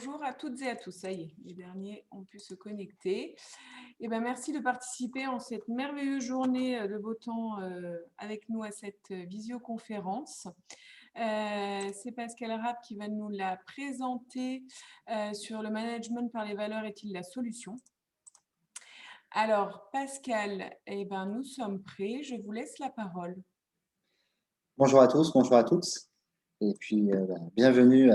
Bonjour à toutes et à tous. Ça y est, les derniers ont pu se connecter. Merci de participer en cette merveilleuse journée de beau temps avec nous à cette visioconférence. C'est Pascal Rapp qui va nous la présenter sur le management par les valeurs est-il la solution? Alors, Pascal, nous sommes prêts. Je vous laisse la parole. Bonjour à tous, bonjour à toutes. Et puis, bienvenue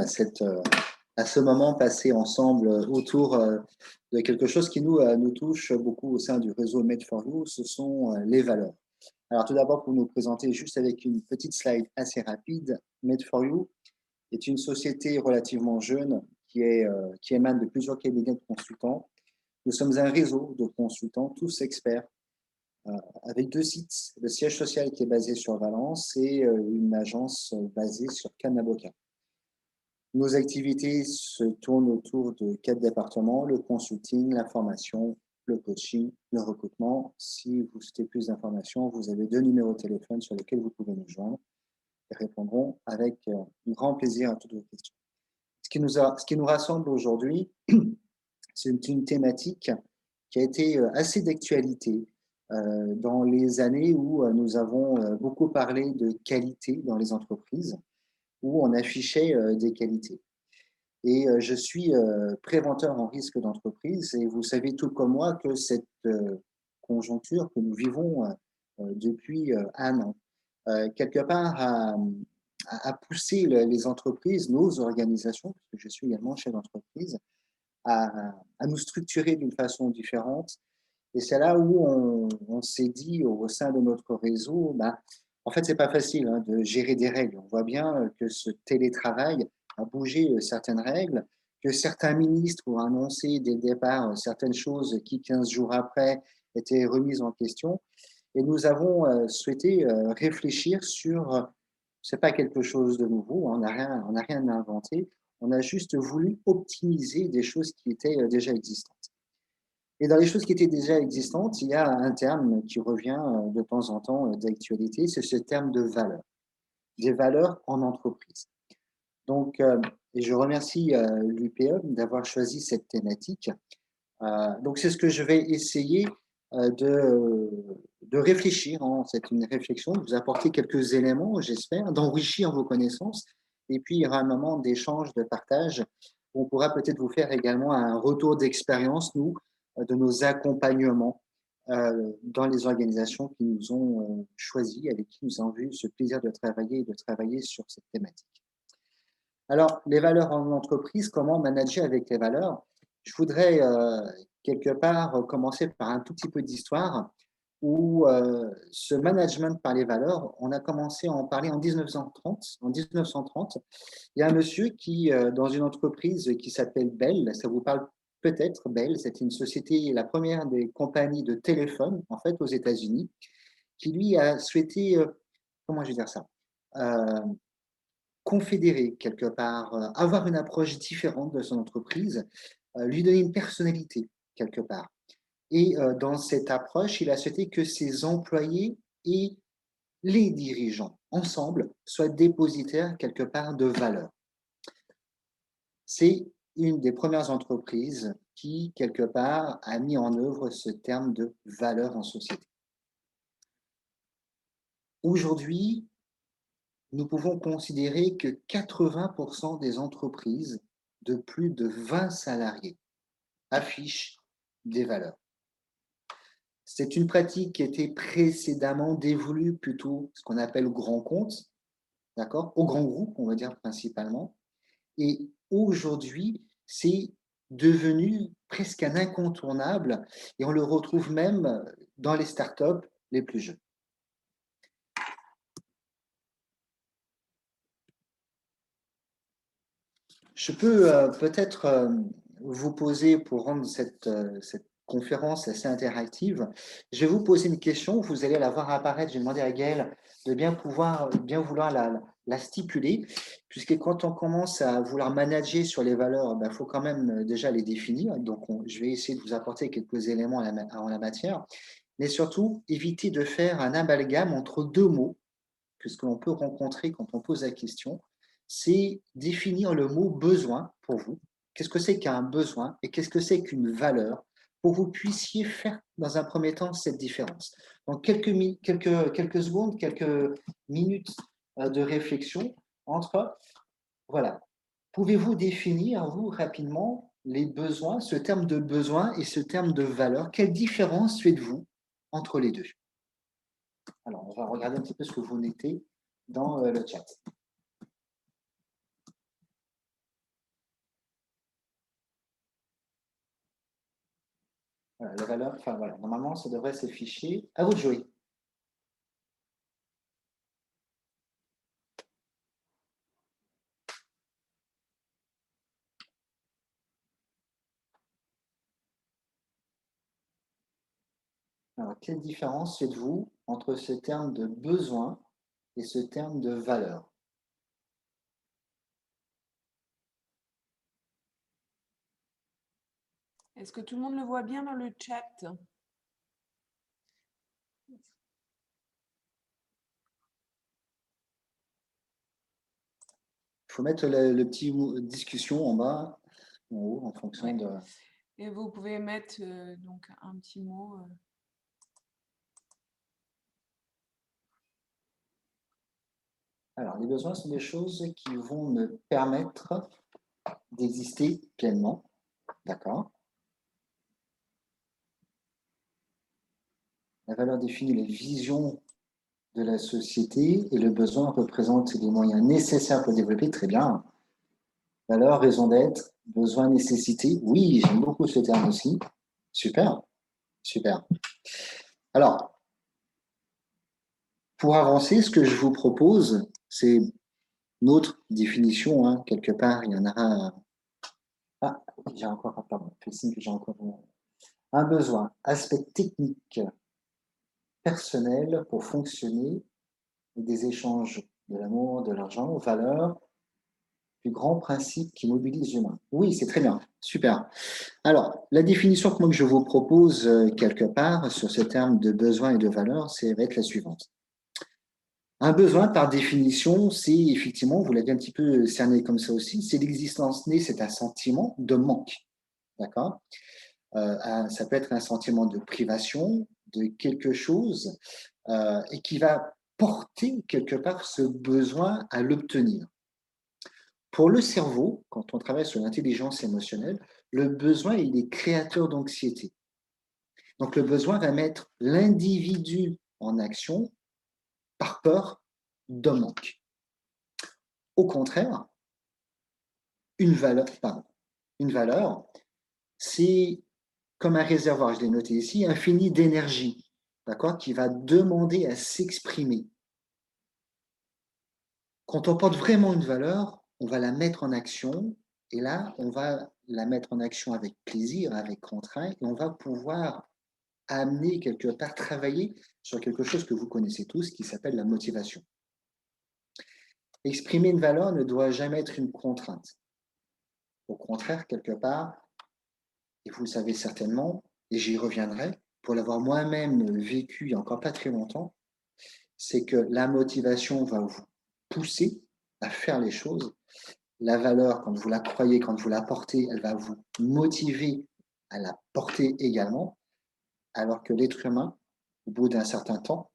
à ce moment passé ensemble autour de quelque chose qui nous touche beaucoup au sein du réseau Made for You, ce sont les valeurs. Alors, tout d'abord, pour nous présenter juste avec une petite slide assez rapide, Made for You est une société relativement jeune qui émane de plusieurs cabinets de consultants. Nous sommes un réseau de consultants, tous experts, avec deux sites, le siège social qui est basé sur Valence et une agence basée sur Cannes-la-Boca. Nos activités se tournent autour de 4 départements, le consulting, la formation, le coaching, le recrutement. Si vous souhaitez plus d'informations, vous avez 2 numéros de téléphone sur lesquels vous pouvez nous joindre et répondrons avec grand plaisir à toutes vos questions. Ce qui nous rassemble aujourd'hui, c'est une thématique qui a été assez d'actualité dans les années où nous avons beaucoup parlé de qualité dans les entreprises, où on affichait des qualités. Et je suis préventeur en risque d'entreprise et vous savez tout comme moi que cette conjoncture que nous vivons depuis un an, quelque part a poussé les entreprises, nos organisations, parce que je suis également chef d'entreprise, à nous structurer d'une façon différente. Et c'est là où on s'est dit au sein de notre réseau, en fait, c'est pas facile de gérer des règles. On voit bien que ce télétravail a bougé certaines règles, que certains ministres ont annoncé dès le départ certaines choses qui, 15 jours après, étaient remises en question. Et nous avons souhaité réfléchir sur, c'est pas quelque chose de nouveau, on n'a rien inventé, on a juste voulu optimiser des choses qui étaient déjà existantes. Et dans les choses qui étaient déjà existantes, il y a un terme qui revient de temps en temps d'actualité, c'est ce terme de valeur, des valeurs en entreprise. Donc, et je remercie l'UPE d'avoir choisi cette thématique. Donc, c'est ce que je vais essayer de réfléchir. C'est une réflexion, de vous apporter quelques éléments, j'espère, d'enrichir vos connaissances. Et puis, il y aura un moment d'échange, de partage, où on pourra peut-être vous faire également un retour d'expérience, nous, de nos accompagnements dans les organisations qui nous ont choisis, avec qui nous avons eu ce plaisir de travailler sur cette thématique. Alors, les valeurs en entreprise, comment manager avec les valeurs? Je voudrais quelque part commencer par un tout petit peu d'histoire où ce management par les valeurs, on a commencé à en parler en 1930. En 1930, il y a un monsieur qui, dans une entreprise qui s'appelle Bell, ça vous parle peut-être, Bell, c'est une société, la première des compagnies de téléphone, en fait, aux États-Unis, qui lui a souhaité, comment je vais dire ça, euh, confédérer quelque part, avoir une approche différente de son entreprise, lui donner une personnalité quelque part. Et dans cette approche, il a souhaité que ses employés et les dirigeants, ensemble, soient dépositaires quelque part de valeur. C'est une des premières entreprises qui, quelque part, a mis en œuvre ce terme de valeur en société. Aujourd'hui, nous pouvons considérer que 80% des entreprises de plus de 20 salariés affichent des valeurs. C'est une pratique qui était précédemment dévolue plutôt ce qu'on appelle au grand compte, d'accord, au grand groupe, on va dire principalement. Et aujourd'hui, c'est devenu presque un incontournable et on le retrouve même dans les startups les plus jeunes. Je peux peut-être vous poser, pour rendre cette conférence assez interactive, je vais vous poser une question, vous allez la voir apparaître, j'ai demandé à Gaëlle de bien vouloir la stipuler, puisque quand on commence à vouloir manager sur les valeurs, il faut quand même déjà les définir, donc je vais essayer de vous apporter quelques éléments en la matière, mais surtout éviter de faire un amalgame entre deux mots, puisque l'on peut rencontrer quand on pose la question, c'est définir le mot besoin pour vous qu'est-ce que c'est qu'un besoin et qu'est-ce que c'est qu'une valeur pour que vous puissiez faire dans un premier temps cette différence. Donc quelques secondes, quelques minutes de réflexion entre, voilà, pouvez-vous définir, vous, rapidement, les besoins, ce terme de besoin et ce terme de valeur? Quelle différence faites-vous entre les deux? Alors, on va regarder un petit peu ce que vous mettez dans le chat. Voilà, la valeur, enfin voilà, normalement, ça devrait s'afficher. À vous de jouer. Alors, quelle différence faites-vous entre ce terme de besoin et ce terme de valeur? Est-ce que tout le monde le voit bien dans le chat? Il faut mettre le petit discussion en bas, en haut, en fonction Ouais. de. Et vous pouvez mettre donc un petit mot. Alors, les besoins sont des choses qui vont me permettre d'exister pleinement. D'accord? La valeur définit la vision de la société et le besoin représente les moyens nécessaires pour développer. Très bien. Valeur, raison d'être, besoin, nécessité. Oui, j'aime beaucoup ce terme aussi. Super, super. Alors, pour avancer, ce que je vous propose, c'est une autre définition. Hein. Quelque part, il y en aura. Ah, j'ai encore, pardon, que j'ai encore un besoin. Aspect technique, personnel pour fonctionner, des échanges de l'amour, de l'argent, valeurs, plus grand principe qui mobilise l'humain. Oui, c'est très bien, super. Alors, la définition que moi que je vous propose quelque part sur ce terme de besoin et de valeur, c'est va être la suivante. Un besoin, par définition, c'est effectivement, vous l'avez un petit peu cerné comme ça aussi, c'est l'existence née, c'est un sentiment de manque. D'accord? Ça peut être un sentiment de privation de quelque chose et qui va porter quelque part ce besoin à l'obtenir. Pour le cerveau, quand on travaille sur l'intelligence émotionnelle, le besoin, il est créateur d'anxiété. Donc le besoin va mettre l'individu en action par peur de manque. Au contraire, une valeur, c'est comme un réservoir, je l'ai noté ici, infini d'énergie, d'accord, qui va demander à s'exprimer. Quand on porte vraiment une valeur, on va la mettre en action, et là, on va la mettre en action avec plaisir, avec contraint, et on va pouvoir amener quelque part, travailler sur quelque chose que vous connaissez tous, qui s'appelle la motivation. Exprimer une valeur ne doit jamais être une contrainte. Au contraire, quelque part, et vous le savez certainement, et j'y reviendrai, pour l'avoir moi-même vécu il n'y a encore pas très longtemps, c'est que la motivation va vous pousser à faire les choses. La valeur, quand vous la croyez, quand vous la portez, elle va vous motiver à la porter également, alors que l'être humain, au bout d'un certain temps,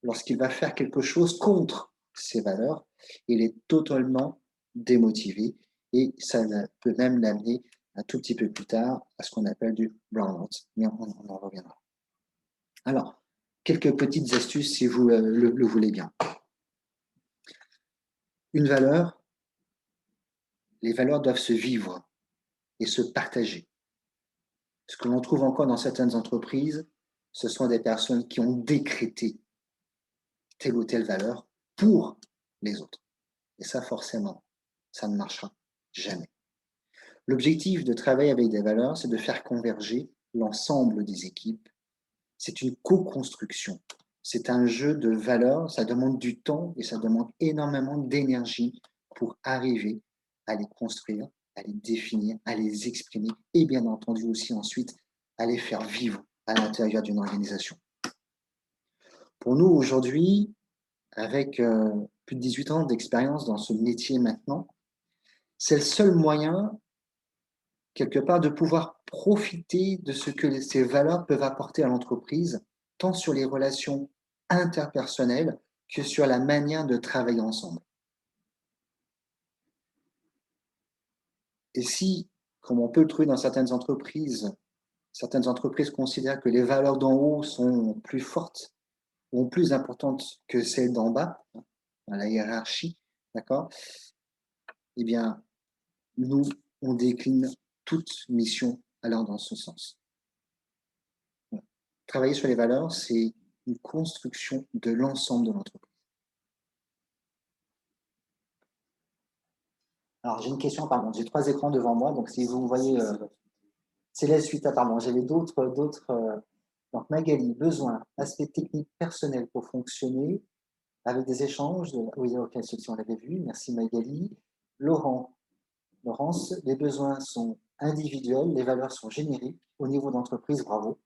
lorsqu'il va faire quelque chose contre ses valeurs, il est totalement démotivé et ça peut même l'amener un tout petit peu plus tard à ce qu'on appelle du burn-out. Mais on en reviendra. Alors, quelques petites astuces si vous le voulez bien. Une valeur, les valeurs doivent se vivre et se partager. Ce que l'on trouve encore dans certaines entreprises, ce sont des personnes qui ont décrété telle ou telle valeur pour les autres. Et ça, forcément, ça ne marchera jamais. L'objectif de travailler avec des valeurs, c'est de faire converger l'ensemble des équipes. C'est une co-construction. C'est un jeu de valeurs, ça demande du temps et ça demande énormément d'énergie pour arriver à les construire, à les définir, à les exprimer et bien entendu aussi ensuite à les faire vivre à l'intérieur d'une organisation. Pour nous aujourd'hui, avec plus de 18 ans d'expérience dans ce métier maintenant, c'est le seul moyen quelque part, de pouvoir profiter de ce que ces valeurs peuvent apporter à l'entreprise, tant sur les relations interpersonnelles que sur la manière de travailler ensemble. Et si, comme on peut le trouver dans certaines entreprises considèrent que les valeurs d'en haut sont plus fortes ou plus importantes que celles d'en bas, dans la hiérarchie, d'accord? Eh bien, nous, on décline toute mission allant dans ce sens. Travailler sur les valeurs, c'est une construction de l'ensemble de l'entreprise. Alors, j'ai une question, pardon, j'ai 3 écrans devant moi, donc si vous voyez, c'est la suite, pardon, j'avais d'autres. Donc, Magali, besoin, aspect technique personnel pour fonctionner, avec des échanges. Oui, ok, ceci on l'avait vu, merci Magali. Laurence, les besoins sont individuels, les valeurs sont génériques. Au niveau d'entreprise, bravo.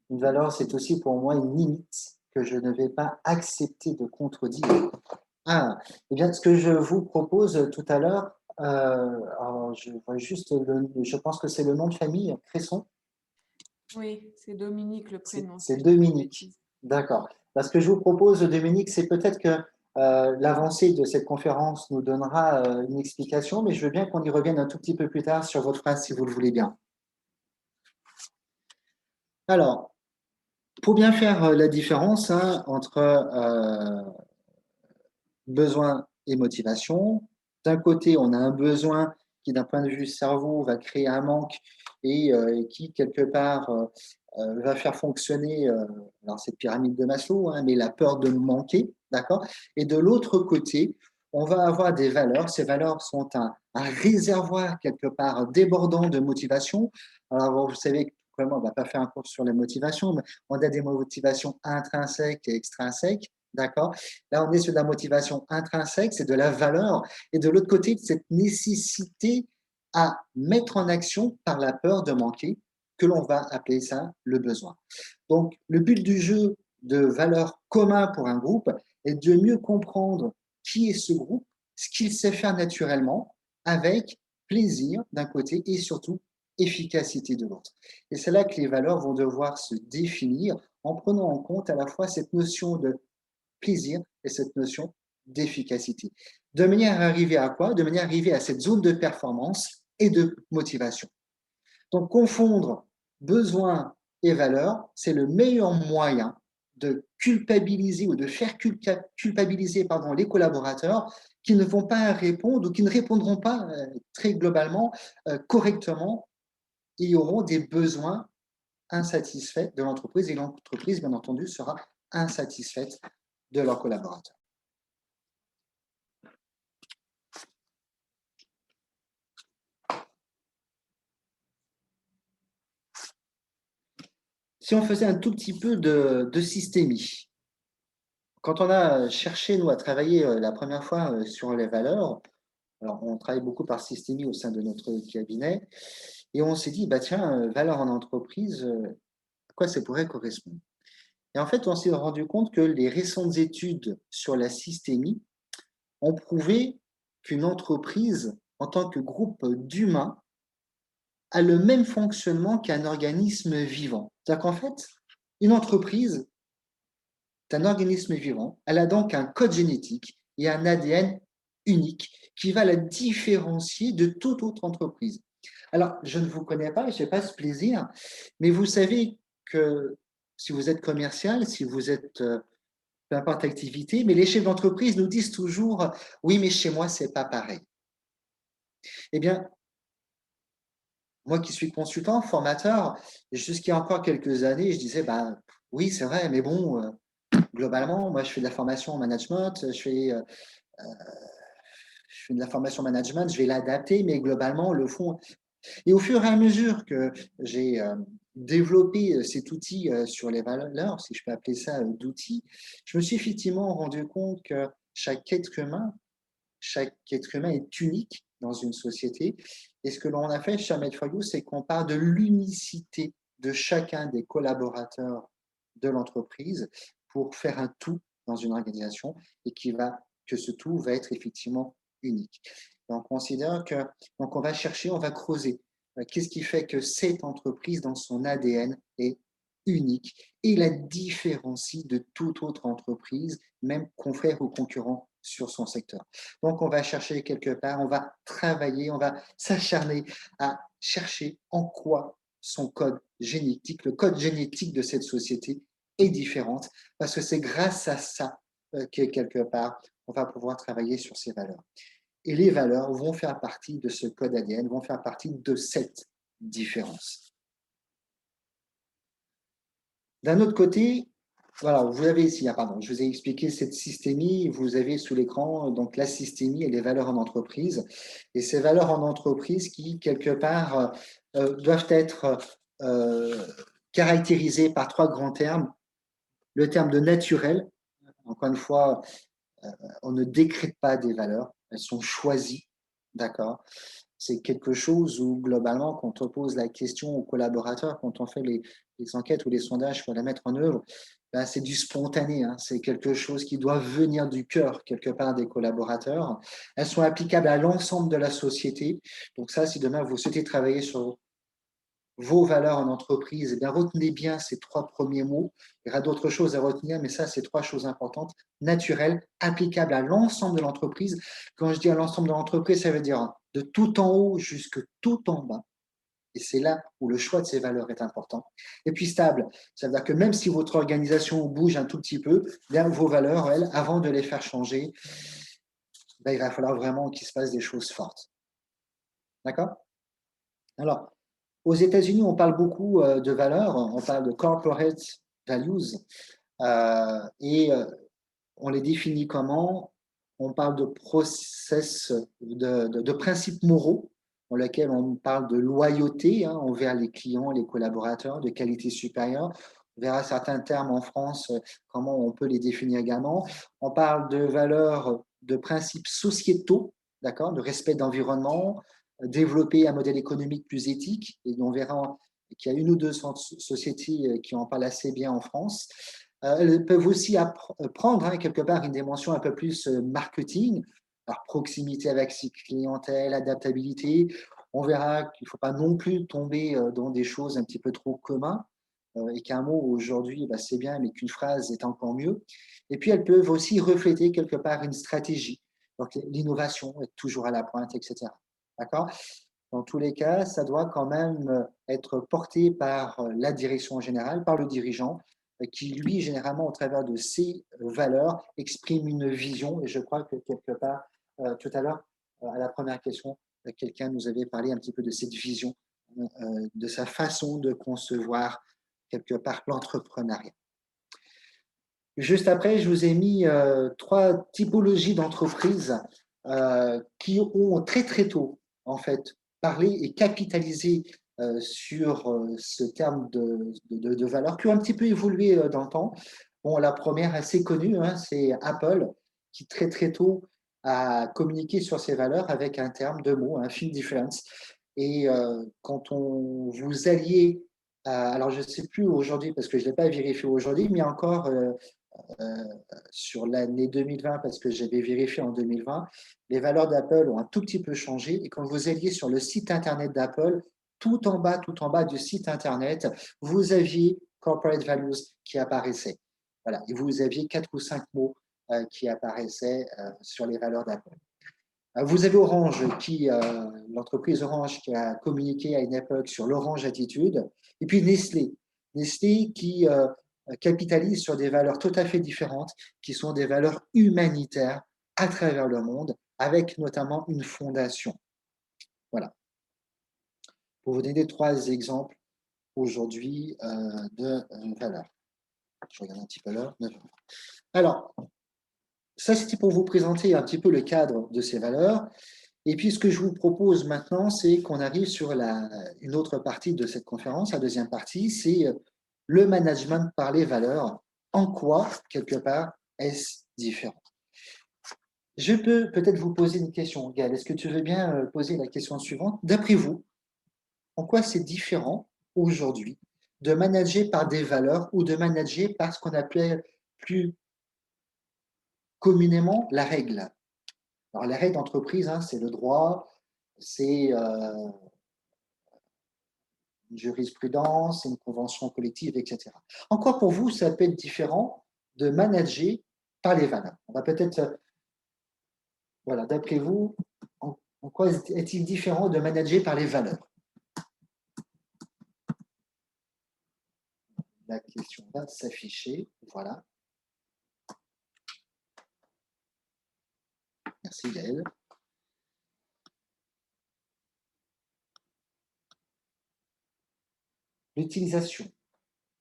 Une valeur, c'est aussi pour moi une limite que je ne vais pas accepter de contredire. Ah, eh bien, ce que je vous propose tout à l'heure, je vois juste, je pense que c'est le nom de famille, Cresson. Oui, c'est Dominique le prénom. C'est Dominique. D'accord. Ce que je vous propose, Dominique, c'est peut-être que l'avancée de cette conférence nous donnera une explication, mais je veux bien qu'on y revienne un tout petit peu plus tard sur votre phrase, si vous le voulez bien. Alors, pour bien faire la différence entre besoin et motivation, d'un côté, on a un besoin qui, d'un point de vue cerveau, va créer un manque et qui, quelque part, va faire fonctionner alors cette pyramide de Maslow, mais la peur de manquer, d'accord? Et de l'autre côté, on va avoir des valeurs. Ces valeurs sont un réservoir, quelque part, débordant de motivation. Alors, vous savez, vraiment, on ne va pas faire un cours sur les motivations, mais on a des motivations intrinsèques et extrinsèques. D'accord? Là, on est sur la motivation intrinsèque, c'est de la valeur. Et de l'autre côté, cette nécessité à mettre en action par la peur de manquer, que l'on va appeler ça le besoin. Donc, le but du jeu de valeurs communes pour un groupe est de mieux comprendre qui est ce groupe, ce qu'il sait faire naturellement, avec plaisir d'un côté et surtout efficacité de l'autre. Et c'est là que les valeurs vont devoir se définir en prenant en compte à la fois cette notion de plaisir et cette notion d'efficacité. De manière à arriver à quoi? De manière à arriver à cette zone de performance et de motivation. Donc, confondre besoin et valeur, c'est le meilleur moyen de culpabiliser ou de faire culpabiliser les collaborateurs qui ne vont pas répondre ou qui ne répondront pas très globalement correctement et auront des besoins insatisfaits de l'entreprise et l'entreprise, bien entendu, sera insatisfaite de leurs collaborateurs. Si on faisait un tout petit peu de systémie, quand on a cherché, nous, à travailler la première fois sur les valeurs, alors on travaille beaucoup par systémie au sein de notre cabinet, et on s'est dit, bah tiens, valeurs en entreprise, à quoi ça pourrait correspondre? Et en fait, on s'est rendu compte que les récentes études sur la systémie ont prouvé qu'une entreprise, en tant que groupe d'humains, a le même fonctionnement qu'un organisme vivant. C'est-à-dire qu'en fait, une entreprise est un organisme vivant. Elle a donc un code génétique et un ADN unique qui va la différencier de toute autre entreprise. Alors, je ne vous connais pas, je n'ai pas ce plaisir, mais vous savez que si vous êtes commercial, si vous êtes peu importe l'activité, mais les chefs d'entreprise nous disent toujours oui, mais chez moi, c'est pas pareil. Eh bien, moi qui suis consultant, formateur, jusqu'il y a encore quelques années, je disais bah oui, c'est vrai, mais bon, globalement, moi je fais de la formation en management, je fais de la formation management, je vais l'adapter, mais globalement, le fond. Et au fur et à mesure que j'ai développé cet outil sur les valeurs, si je peux appeler ça d'outil, je me suis effectivement rendu compte que chaque être humain est unique dans une société. Et ce que l'on a fait chez Ahmed For c'est qu'on part de l'unicité de chacun des collaborateurs de l'entreprise pour faire un tout dans une organisation et que ce tout va être effectivement unique. Et on considère que, donc on va chercher, on va creuser Qu'est-ce qui fait que cette entreprise, dans son ADN, est unique et la différencie de toute autre entreprise, même confrère ou concurrent sur son secteur. Donc, on va chercher quelque part, on va travailler, on va s'acharner à chercher en quoi son code génétique, le code génétique de cette société est différente, parce que c'est grâce à ça que quelque part, on va pouvoir travailler sur ces valeurs. Et les valeurs vont faire partie de ce code ADN, vont faire partie de cette différence. D'un autre côté, voilà, vous avez ici, pardon, je vous ai expliqué cette systémie, vous avez sous l'écran donc la systémie et les valeurs en entreprise. Et ces valeurs en entreprise qui, quelque part, doivent être caractérisées par trois grands termes. Le terme de naturel, encore une fois, on ne décrète pas des valeurs, elles sont choisies, d'accord? C'est quelque chose où, globalement, quand on pose la question aux collaborateurs, quand on fait les enquêtes ou les sondages pour la mettre en œuvre, ben, c'est du spontané, hein. C'est quelque chose qui doit venir du cœur, quelque part, des collaborateurs. Elles sont applicables à l'ensemble de la société. Donc ça, si demain vous souhaitez travailler sur vos valeurs en entreprise, eh bien, retenez bien ces trois premiers mots. Il y aura d'autres choses à retenir, mais ça, c'est trois choses importantes. Naturel, applicable à l'ensemble de l'entreprise. Quand je dis à l'ensemble de l'entreprise, ça veut dire de tout en haut jusque tout en bas. Et c'est là où le choix de ces valeurs est important. Et puis stable, ça veut dire que même si votre organisation bouge un tout petit peu, bien vos valeurs, elles, avant de les faire changer, ben, il va falloir vraiment qu'il se passe des choses fortes. D'accord? Alors, aux États-Unis, on parle beaucoup de valeurs, on parle de corporate values, et on les définit comment? On parle de process, de principes moraux, dans lesquels on parle de loyauté envers les clients, les collaborateurs, de qualité supérieure. On verra certains termes en France, comment on peut les définir également. On parle de valeurs, de principes sociétaux, d'accord, de respect d'environnement, développer un modèle économique plus éthique. Et on verra qu'il y a une ou deux sociétés qui en parlent assez bien en France. Elles peuvent aussi prendre quelque part une dimension un peu plus marketing, par proximité avec ses clientèles, adaptabilité. On verra qu'il ne faut pas non plus tomber dans des choses un petit peu trop communes et qu'un mot aujourd'hui, bah, c'est bien, mais qu'une phrase est encore mieux. Et puis, elles peuvent aussi refléter quelque part une stratégie. Donc, l'innovation, être toujours à la pointe, etc. D'accord? Dans tous les cas, ça doit quand même être porté par la direction générale, par le dirigeant, qui, lui, généralement, au travers de ses valeurs, exprime une vision. Et je crois que quelque part, tout à l'heure, à la première question, quelqu'un nous avait parlé un petit peu de cette vision, de sa façon de concevoir quelque part l'entrepreneuriat. Juste après, je vous ai mis trois typologies d'entreprises qui ont très très tôt, en fait, parlé et capitalisé sur ce terme de valeur, qui ont un petit peu évolué dans le temps. Bon, la première assez connue, c'est Apple, qui très très tôt a communiqué sur ces valeurs avec un terme, deux mots, un Think Difference. Et quand on vous alliez, alors je ne sais plus aujourd'hui parce que je ne l'ai pas vérifié aujourd'hui, mais encore sur l'année 2020, parce que j'avais vérifié en 2020, les valeurs d'Apple ont un tout petit peu changé. Et quand vous alliez sur le site Internet d'Apple, tout en bas du site Internet, vous aviez Corporate Values qui apparaissaient. Voilà. Et vous aviez 4 ou 5 mots qui apparaissaient sur les valeurs d'Apple. Vous avez Orange, l'entreprise Orange qui a communiqué à une époque sur l'Orange Attitude. Et puis Nestlé. Nestlé qui capitalise sur des valeurs tout à fait différentes, qui sont des valeurs humanitaires à travers le monde, avec notamment une fondation. Voilà. Pour vous donner trois exemples aujourd'hui de valeurs. Je regarde un petit peu l'heure. Alors, ça, c'était pour vous présenter un petit peu le cadre de ces valeurs. Et puis, ce que je vous propose maintenant, c'est qu'on arrive sur une autre partie de cette conférence. La deuxième partie, c'est le management par les valeurs. En quoi, quelque part, est-ce différent? Je peux peut-être vous poser une question. Gaël, est-ce que tu veux bien poser la question suivante? D'après vous, en quoi c'est différent aujourd'hui de manager par des valeurs ou de manager par ce qu'on appelait plus communément la règle? Alors, la règle d'entreprise, c'est le droit, c'est une jurisprudence, une convention collective, etc. En quoi pour vous, ça peut être différent de manager par les valeurs? On va peut-être, voilà, d'après vous, en quoi est-il différent de manager par les valeurs? La question va s'afficher, voilà. Merci Gaël. L'utilisation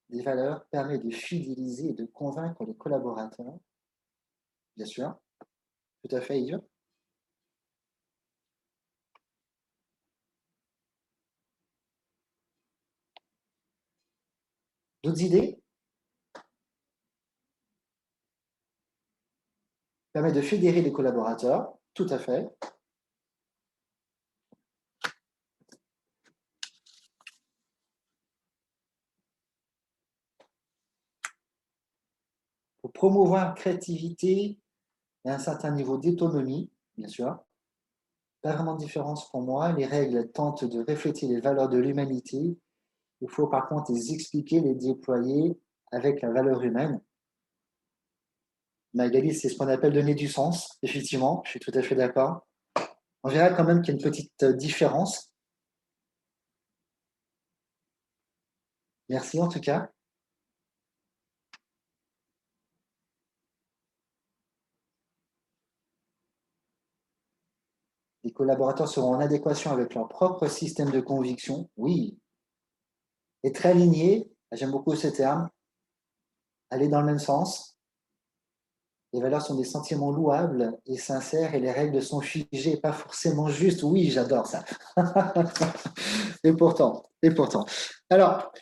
des valeurs permet de fidéliser et de convaincre les collaborateurs. Bien sûr, tout à fait, Yves. D'autres idées? Permet de fédérer les collaborateurs, tout à fait. Pour promouvoir créativité et un certain niveau d'autonomie, bien sûr. Pas vraiment de différence pour moi. Les règles tentent de refléter les valeurs de l'humanité. Il faut par contre les expliquer, les déployer avec la valeur humaine. Magali, c'est ce qu'on appelle donner du sens, effectivement, je suis tout à fait d'accord. On verra quand même qu'il y a une petite différence. Merci en tout cas. Les collaborateurs seront en adéquation avec leur propre système de conviction. Oui. Être aligné, j'aime beaucoup ce terme, aller dans le même sens. Les valeurs sont des sentiments louables et sincères et les règles sont figées, pas forcément justes. Oui, j'adore ça. Et pourtant, et pourtant. Alors,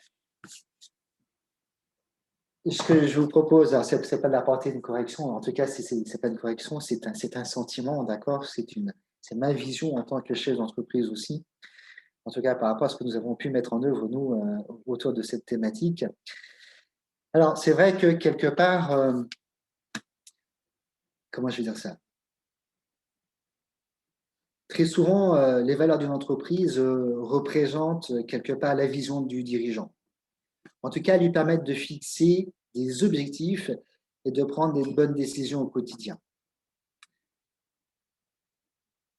ce que je vous propose, ce n'est pas d'apporter une correction, en tout cas, ce n'est pas une correction, c'est un sentiment, d'accord? C'est ma vision en tant que chef d'entreprise aussi, en tout cas par rapport à ce que nous avons pu mettre en œuvre, nous, autour de cette thématique. Alors, c'est vrai que quelque part, comment je vais dire ça? Très souvent, les valeurs d'une entreprise représentent quelque part la vision du dirigeant. En tout cas, lui permettent de fixer des objectifs et de prendre des bonnes décisions au quotidien.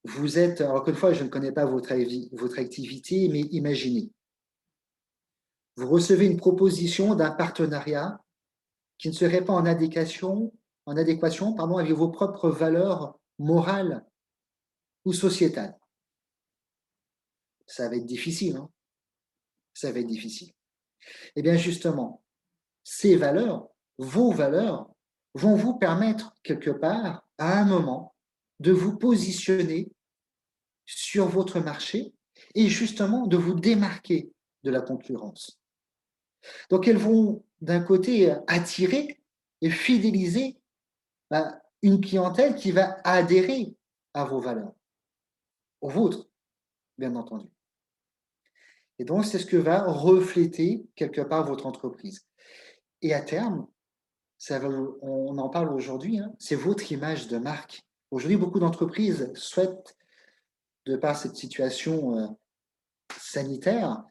Vous êtes, encore une fois, je ne connais pas votre activité, mais imaginez. Vous recevez une proposition d'un partenariat qui ne serait pas en adéquation, avec vos propres valeurs morales ou sociétales. Ça va être difficile, hein? Ça va être difficile. Eh bien, justement, ces valeurs, vos valeurs, vont vous permettre quelque part, à un moment, de vous positionner sur votre marché et justement de vous démarquer de la concurrence. Donc, elles vont d'un côté attirer et fidéliser une clientèle qui va adhérer à vos valeurs, aux vôtres, bien entendu. Et donc, c'est ce que va refléter quelque part votre entreprise. Et à terme, on en parle aujourd'hui, hein, c'est votre image de marque. Aujourd'hui, beaucoup d'entreprises souhaitent, de par cette situation sanitaire,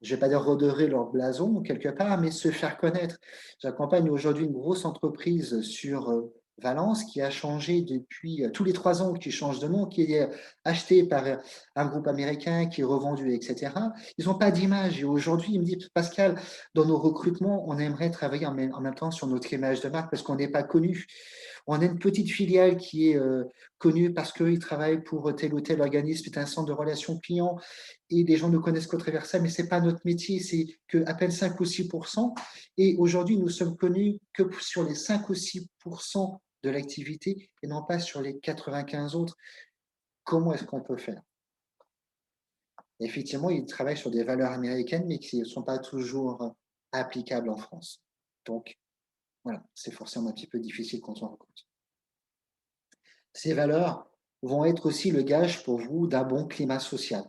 je ne vais pas dire redorer leur blason quelque part, mais se faire connaître. J'accompagne aujourd'hui une grosse entreprise sur Valence qui a changé depuis tous les 3 ans, qui change de nom, qui est acheté par un groupe américain, qui est revendu, etc. Ils n'ont pas d'image. Et aujourd'hui, il me dit, Pascal, dans nos recrutements, on aimerait travailler en même temps sur notre image de marque parce qu'on n'est pas connu. On a une petite filiale qui est connue parce qu'ils travaillent pour tel ou tel organisme, c'est un centre de relations clients et les gens ne connaissent qu'au travers ça, mais ce n'est pas notre métier, c'est qu'à peine 5 ou 6%. Et aujourd'hui, nous sommes connus que sur les 5 ou 6% de l'activité et non pas sur les 95 autres. Comment est-ce qu'on peut faire? Effectivement, ils travaillent sur des valeurs américaines, mais qui ne sont pas toujours applicables en France. Donc, voilà, c'est forcément un petit peu difficile quand on recrute. Ces valeurs vont être aussi le gage pour vous d'un bon climat social,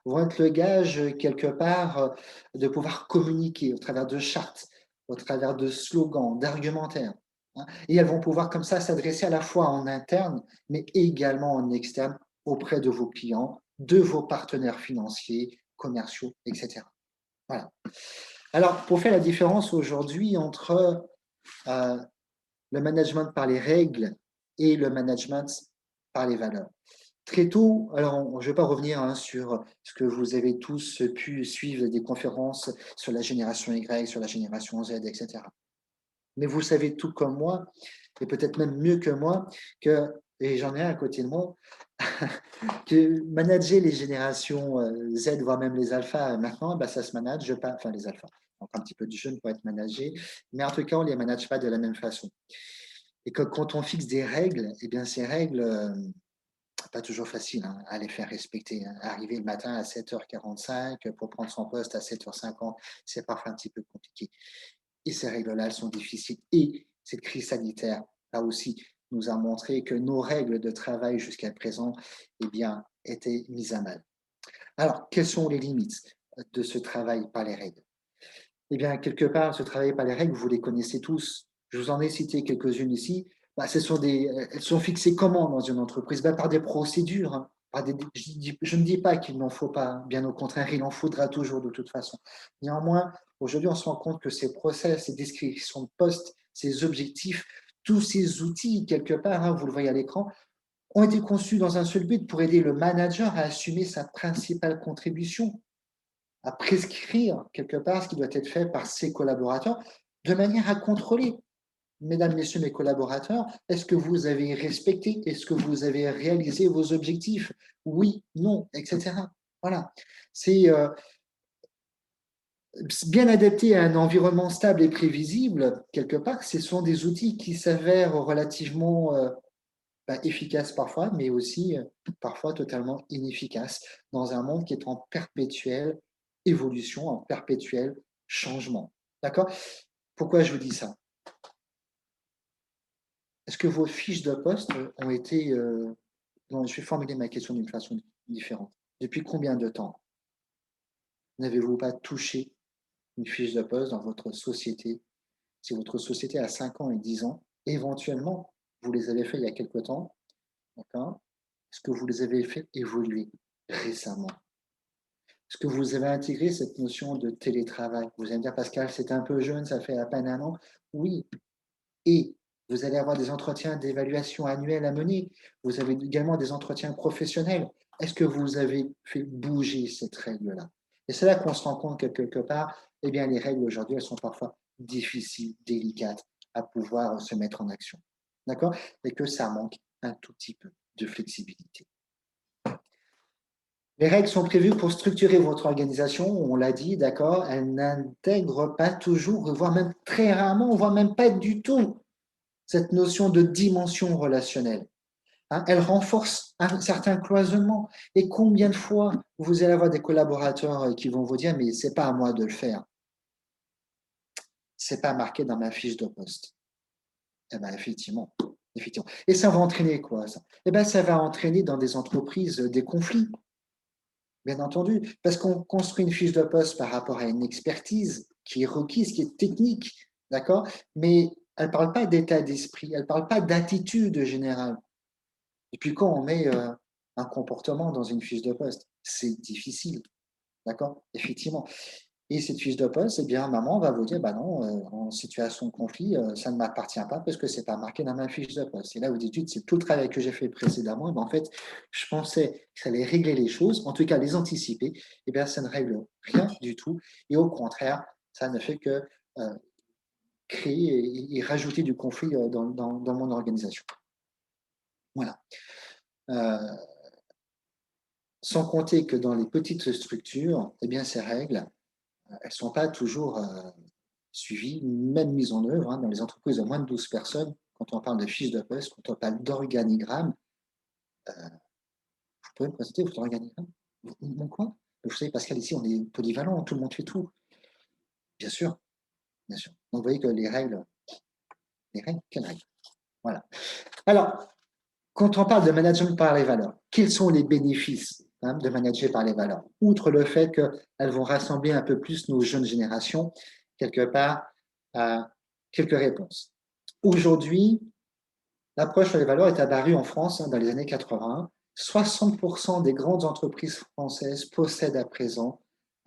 vont être le gage, quelque part, de pouvoir communiquer au travers de chartes, au travers de slogans, d'argumentaires. Hein, et elles vont pouvoir comme ça s'adresser à la fois en interne, mais également en externe auprès de vos clients, de vos partenaires financiers, commerciaux, etc. Voilà. Alors, pour faire la différence aujourd'hui entre le management par les règles et le management par les valeurs. Très tôt, alors je ne vais pas revenir sur ce que vous avez tous pu suivre des conférences sur la génération Y, sur la génération Z, etc. Mais vous savez tout comme moi, et peut-être même mieux que moi, et j'en ai un à côté de moi, que manager les générations Z, voire même les alphas, maintenant, ça se manage pas, enfin les alphas, donc un petit peu du jeune pour être managé, mais en tout cas, on ne les manage pas de la même façon. Et que quand on fixe des règles, eh bien ces règles, pas toujours facile à les faire respecter. Arriver le matin à 7h45 pour prendre son poste à 7h50, c'est parfois un petit peu compliqué. Et ces règles-là, elles sont difficiles. Et cette crise sanitaire, là aussi, nous a montré que nos règles de travail jusqu'à présent, eh bien, étaient mises à mal. Alors, quelles sont les limites de ce travail par les règles? Eh bien, quelque part, ce travail par les règles, vous les connaissez tous. Je vous en ai cité quelques-unes ici. Elles sont fixées comment dans une entreprise? Par des procédures. Je ne dis pas qu'il n'en faut pas, bien au contraire, il en faudra toujours de toute façon. Néanmoins, aujourd'hui, on se rend compte que ces process, ces descriptions de postes, ces objectifs, tous ces outils, quelque part, vous le voyez à l'écran, ont été conçus dans un seul but pour aider le manager à assumer sa principale contribution, à prescrire quelque part ce qui doit être fait par ses collaborateurs, de manière à contrôler. Mesdames, Messieurs mes collaborateurs, est-ce que vous avez respecté, est-ce que vous avez réalisé vos objectifs? Oui, non, etc. Voilà. C'est bien adapté à un environnement stable et prévisible, quelque part. Ce sont des outils qui s'avèrent relativement efficaces parfois, mais aussi parfois totalement inefficaces dans un monde qui est en perpétuelle évolution, en perpétuel changement. D'accord? Pourquoi je vous dis ça? Est-ce que vos fiches de poste ont été... non, je vais formuler ma question d'une façon différente. Depuis combien de temps n'avez-vous pas touché une fiche de poste dans votre société? Si votre société a 5 ans et 10 ans, éventuellement, vous les avez fait il y a quelque temps, d'accord? Est-ce que vous les avez fait évoluer récemment? Est-ce que vous avez intégré cette notion de télétravail? Vous allez me dire, Pascal, c'est un peu jeune, ça fait à peine un an. Oui, et vous allez avoir des entretiens d'évaluation annuels à mener. Vous avez également des entretiens professionnels. Est-ce que vous avez fait bouger cette règle-là? Et c'est là qu'on se rend compte que quelque part, eh bien, les règles aujourd'hui, elles sont parfois difficiles, délicates à pouvoir se mettre en action. D'accord? Et que ça manque un tout petit peu de flexibilité. Les règles sont prévues pour structurer votre organisation, on l'a dit, d'accord? Elles n'intègrent pas toujours, voire même très rarement, voire même pas du tout, cette notion de dimension relationnelle. Elle renforce un certain cloisonnement. Et combien de fois vous allez avoir des collaborateurs qui vont vous dire, mais c'est pas à moi de le faire. C'est pas marqué dans ma fiche de poste. Eh bien, effectivement. Et ça va entraîner quoi, ça? Eh bien, ça va entraîner dans des entreprises des conflits. Bien entendu, parce qu'on construit une fiche de poste par rapport à une expertise qui est requise, qui est technique, d'accord? Mais elle ne parle pas d'état d'esprit, elle ne parle pas d'attitude générale. Et puis quand on met un comportement dans une fiche de poste, c'est difficile, d'accord? Effectivement. Et cette fiche de poste, eh bien, maman va vous dire, bah non, en situation de conflit, ça ne m'appartient pas parce que c'est pas marqué dans ma fiche de poste. Et là, vous dites, c'est tout le travail que j'ai fait précédemment. En fait, je pensais que ça allait régler les choses, en tout cas les anticiper. Eh bien, ça ne règle rien du tout. Et au contraire, ça ne fait que créer et rajouter du conflit dans mon organisation. Voilà. Sans compter que dans les petites structures, eh bien, ces règles, elles ne sont pas toujours suivies, même mises en œuvre. Dans les entreprises de moins de 12 personnes, quand on parle de fiches de poste, quand on parle d'organigramme, vous pouvez me présenter votre organigramme? Mon quoi? Vous savez, Pascal, ici, on est polyvalent, tout le monde fait tout. Bien sûr, bien sûr. Donc, vous voyez que quelles règles? Voilà. Alors, quand on parle de management par les valeurs, quels sont les bénéfices de manager par les valeurs? Outre le fait qu'elles vont rassembler un peu plus nos jeunes générations, quelque part, quelques réponses. Aujourd'hui, l'approche sur les valeurs est apparue en France dans les années 80. 60% des grandes entreprises françaises possèdent à présent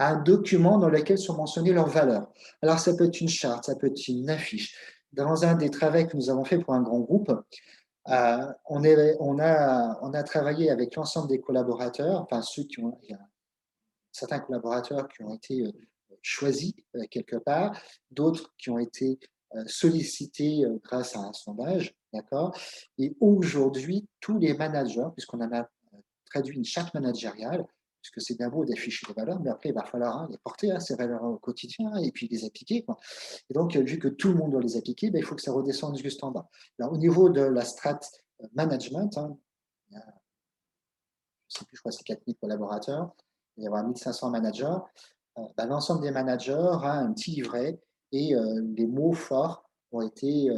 à un document dans lequel sont mentionnées leurs valeurs. Alors, ça peut être une charte, ça peut être une affiche. Dans un des travaux que nous avons fait pour un grand groupe, on a travaillé avec l'ensemble des collaborateurs, enfin ceux qui ont, il y a certains collaborateurs qui ont été choisis quelque part, d'autres qui ont été sollicités grâce à un sondage, d'accord. Et aujourd'hui, tous les managers, puisqu'on en a traduit une charte managériale, puisque c'est bien beau d'afficher les valeurs, mais après, il va falloir les porter, ces valeurs au quotidien, et puis les appliquer, quoi. Et donc, vu que tout le monde doit les appliquer, il faut que ça redescende juste en bas. Alors, au niveau de la strate management, il y a, je sais plus, je crois que c'est 4000 collaborateurs, il va y avoir 1500 managers. L'ensemble des managers a un petit livret et les mots forts ont été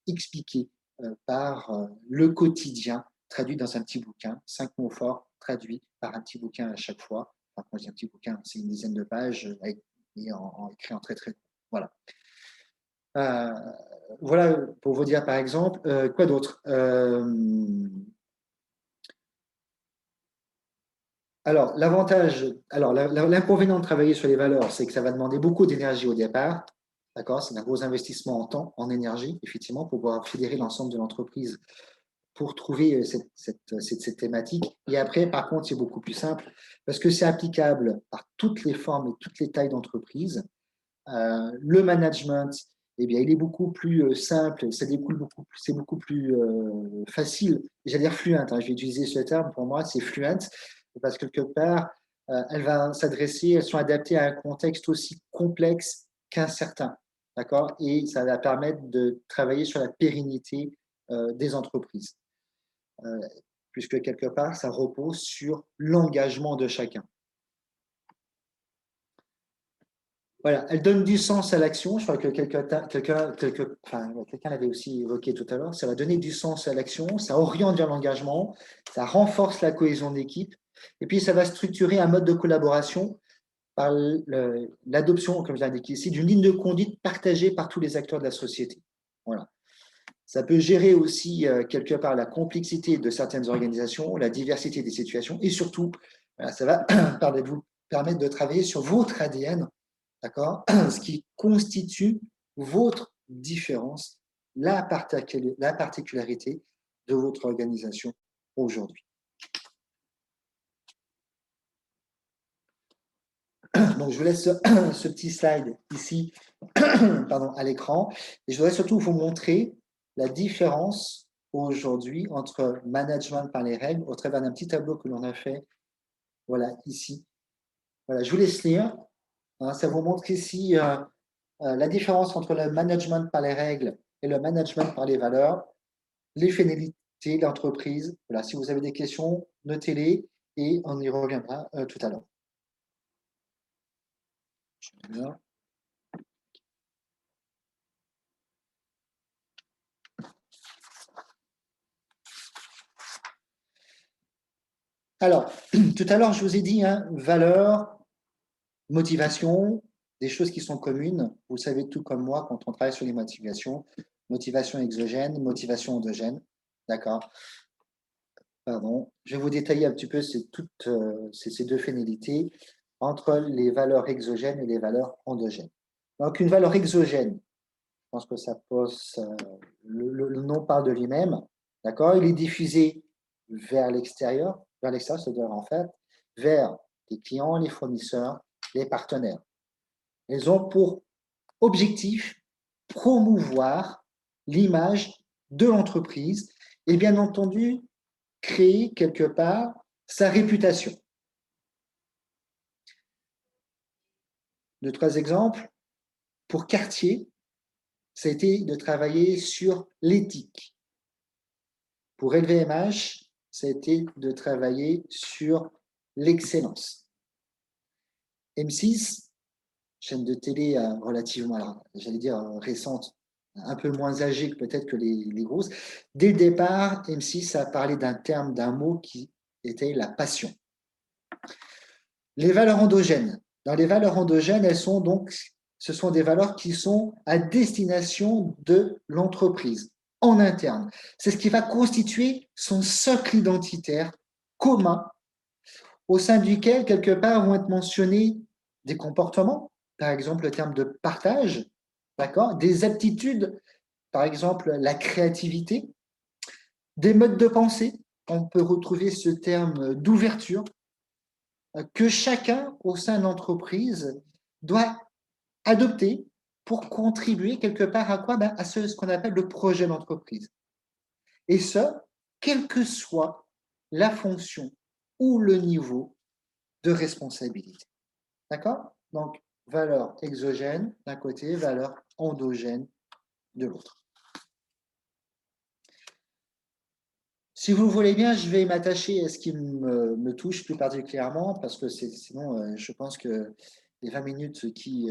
expliqués par le quotidien, traduit dans un petit bouquin, 5 mots forts traduits par un petit bouquin à chaque fois. Enfin, quand je dis un petit bouquin, c'est une dizaine de pages écrit en très très court. Voilà. Voilà pour vous dire par exemple, quoi d'autre. Alors, l'inconvénient de travailler sur les valeurs, c'est que ça va demander beaucoup d'énergie au départ. D'accord? C'est un gros investissement en temps, en énergie, effectivement, pour pouvoir fédérer l'ensemble de l'entreprise pour trouver cette thématique. Et après, par contre, c'est beaucoup plus simple parce que c'est applicable par toutes les formes et toutes les tailles d'entreprise. Le management, eh bien, il est beaucoup plus simple, c'est beaucoup plus facile. J'allais dire fluent, je vais utiliser ce terme, pour moi, c'est fluent, parce que quelque part, elles sont adaptées à un contexte aussi complexe qu'incertain, d'accord. Et ça va permettre de travailler sur la pérennité des entreprises, puisque quelque part, ça repose sur l'engagement de chacun. Voilà, elle donne du sens à l'action. Je crois que quelqu'un l'avait aussi évoqué tout à l'heure. Ça va donner du sens à l'action, ça oriente vers l'engagement, ça renforce la cohésion d'équipe, et puis ça va structurer un mode de collaboration par l'adoption, comme je l'ai indiqué ici, d'une ligne de conduite partagée par tous les acteurs de la société. Voilà. Ça peut gérer aussi quelque part la complexité de certaines organisations, la diversité des situations, et surtout, ça va vous permettre de travailler sur votre ADN, d'accord, ce qui constitue votre différence, la particularité de votre organisation aujourd'hui. Donc, je vous laisse ce petit slide ici à l'écran. Et je voudrais surtout vous montrer la différence aujourd'hui entre management par les règles au travers d'un petit tableau que l'on a fait, voilà, ici. Voilà, je vous laisse lire. Ça vous montre ici la différence entre le management par les règles et le management par les valeurs, les finalités de l'entreprise. Voilà, si vous avez des questions, notez-les et on y reviendra tout à l'heure. Alors, tout à l'heure, je vous ai dit, valeur, motivation, des choses qui sont communes. Vous savez tout comme moi quand on travaille sur les motivations. Motivation exogène, motivation endogène. D'accord. Pardon. Je vais vous détailler un petit peu ces deux finalités entre les valeurs exogènes et les valeurs endogènes. Donc, une valeur exogène, je pense que ça pose, le nom parle de lui-même. D'accord. Il est diffusé vers l'extérieur, c'est-à-dire en fait vers les clients, les fournisseurs, les partenaires. Elles ont pour objectif promouvoir l'image de l'entreprise et bien entendu créer quelque part sa réputation. Deux, trois exemples. Pour Cartier, ça a été de travailler sur l'éthique. Pour LVMH, ça a été de travailler sur l'excellence. M6, chaîne de télé relativement, j'allais dire récente, un peu moins âgée que peut-être que les grosses. Dès le départ, M6 a parlé d'un mot qui était la passion. Les valeurs endogènes. Dans les valeurs endogènes, ce sont des valeurs qui sont à destination de l'entreprise, en interne. C'est ce qui va constituer son socle identitaire commun, au sein duquel, quelque part, vont être mentionnés des comportements, par exemple le terme de partage, d'accord, des aptitudes, par exemple la créativité, des modes de pensée, on peut retrouver ce terme d'ouverture, que chacun au sein de l'entreprise doit adopter pour contribuer quelque part à quoi? À ce qu'on appelle le projet d'entreprise. Et ce, quelle que soit la fonction ou le niveau de responsabilité. D'accord? Donc, valeur exogène d'un côté, valeur endogène de l'autre. Si vous le voulez bien, je vais m'attacher à ce qui me touche plus particulièrement, parce que sinon, je pense que les 20 minutes qui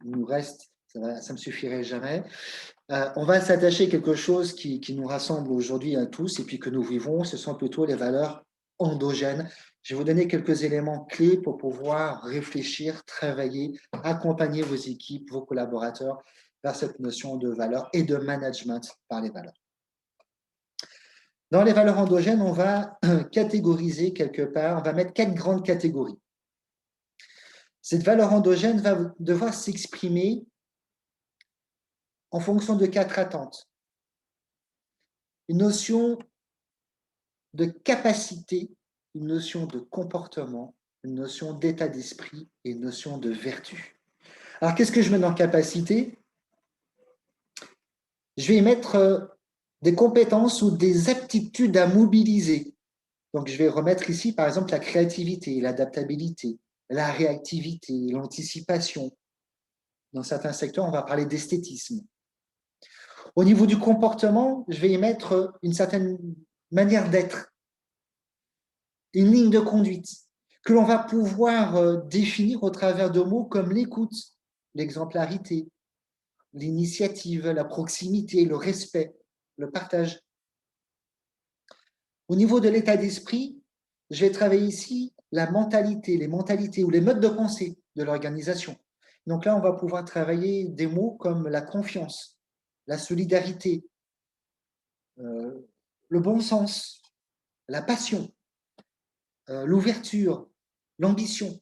nous restent, ça ne me suffirait jamais. On va s'attacher à quelque chose qui nous rassemble aujourd'hui à tous et puis que nous vivons, ce sont plutôt les valeurs endogènes. Je vais vous donner quelques éléments clés pour pouvoir réfléchir, travailler, accompagner vos équipes, vos collaborateurs vers cette notion de valeur et de management par les valeurs. Dans les valeurs endogènes, on va catégoriser quelque part, on va mettre 4 grandes catégories. Cette valeur endogène va devoir s'exprimer en fonction de 4 attentes. Une notion de capacité, une notion de comportement, une notion d'état d'esprit et une notion de vertu. Alors, qu'est-ce que je mets dans capacité? Je vais y mettre des compétences ou des aptitudes à mobiliser. Donc, je vais remettre ici, par exemple, la créativité, l'adaptabilité, la réactivité, l'anticipation. Dans certains secteurs, on va parler d'esthétisme. Au niveau du comportement, je vais y mettre une certaine manière d'être, une ligne de conduite que l'on va pouvoir définir au travers de mots comme l'écoute, l'exemplarité, l'initiative, la proximité, le respect, le partage. Au niveau de l'état d'esprit, je vais travailler ici la mentalité, les mentalités ou les modes de pensée de l'organisation. Donc là, on va pouvoir travailler des mots comme la confiance, la solidarité, le bon sens, la passion, l'ouverture, l'ambition.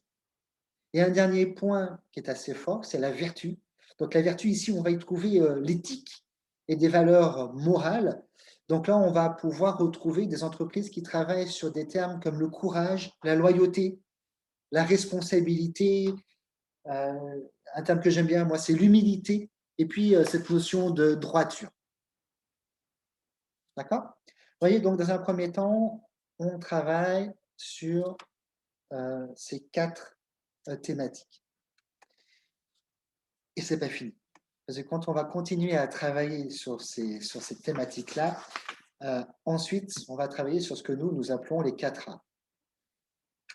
Et un dernier point qui est assez fort, c'est la vertu. Donc la vertu, ici, on va y trouver l'éthique et des valeurs morales. Donc là, on va pouvoir retrouver des entreprises qui travaillent sur des termes comme le courage, la loyauté, la responsabilité. Un terme que j'aime bien, moi, c'est l'humilité. Et puis, cette notion de droiture. D'accord? Vous voyez, donc, dans un premier temps, on travaille sur ces 4 thématiques. Et ce n'est pas fini. Parce que quand on va continuer à travailler sur ces thématiques-là, ensuite, on va travailler sur ce que nous appelons les 4A.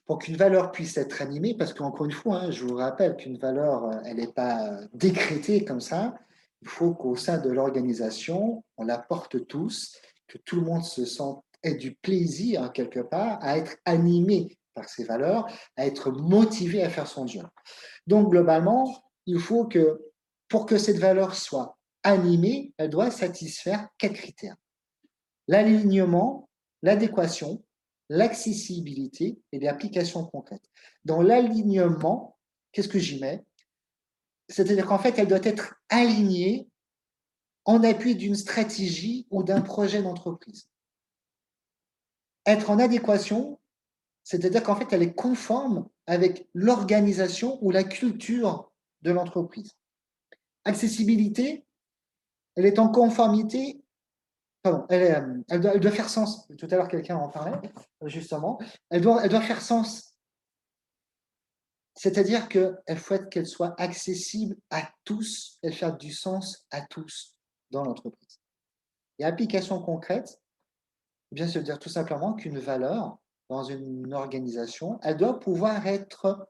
Pour qu'une valeur puisse être animée, parce qu'encore une fois, je vous rappelle qu'une valeur, elle n'est pas décrétée comme ça, il faut qu'au sein de l'organisation, on la porte tous, que tout le monde ait du plaisir, quelque part, à être animé par ces valeurs, à être motivé à faire son job. Donc, globalement, il faut que, pour que cette valeur soit animée, elle doit satisfaire 4 critères. L'alignement, l'adéquation, l'accessibilité et l'application concrète. Dans l'alignement, qu'est-ce que j'y mets? C'est-à-dire qu'en fait, elle doit être alignée en appui d'une stratégie ou d'un projet d'entreprise. Être en adéquation, c'est-à-dire qu'en fait, elle est conforme avec l'organisation ou la culture de l'entreprise. Accessibilité, elle est en conformité, pardon, elle doit faire sens. Tout à l'heure, quelqu'un en parlait, justement. Elle doit faire sens. C'est-à-dire qu'il faut qu'elle soit accessible à tous, elle fait du sens à tous dans l'entreprise. Et application concrète, eh bien, ça veut dire tout simplement qu'une valeur dans une organisation, elle doit pouvoir être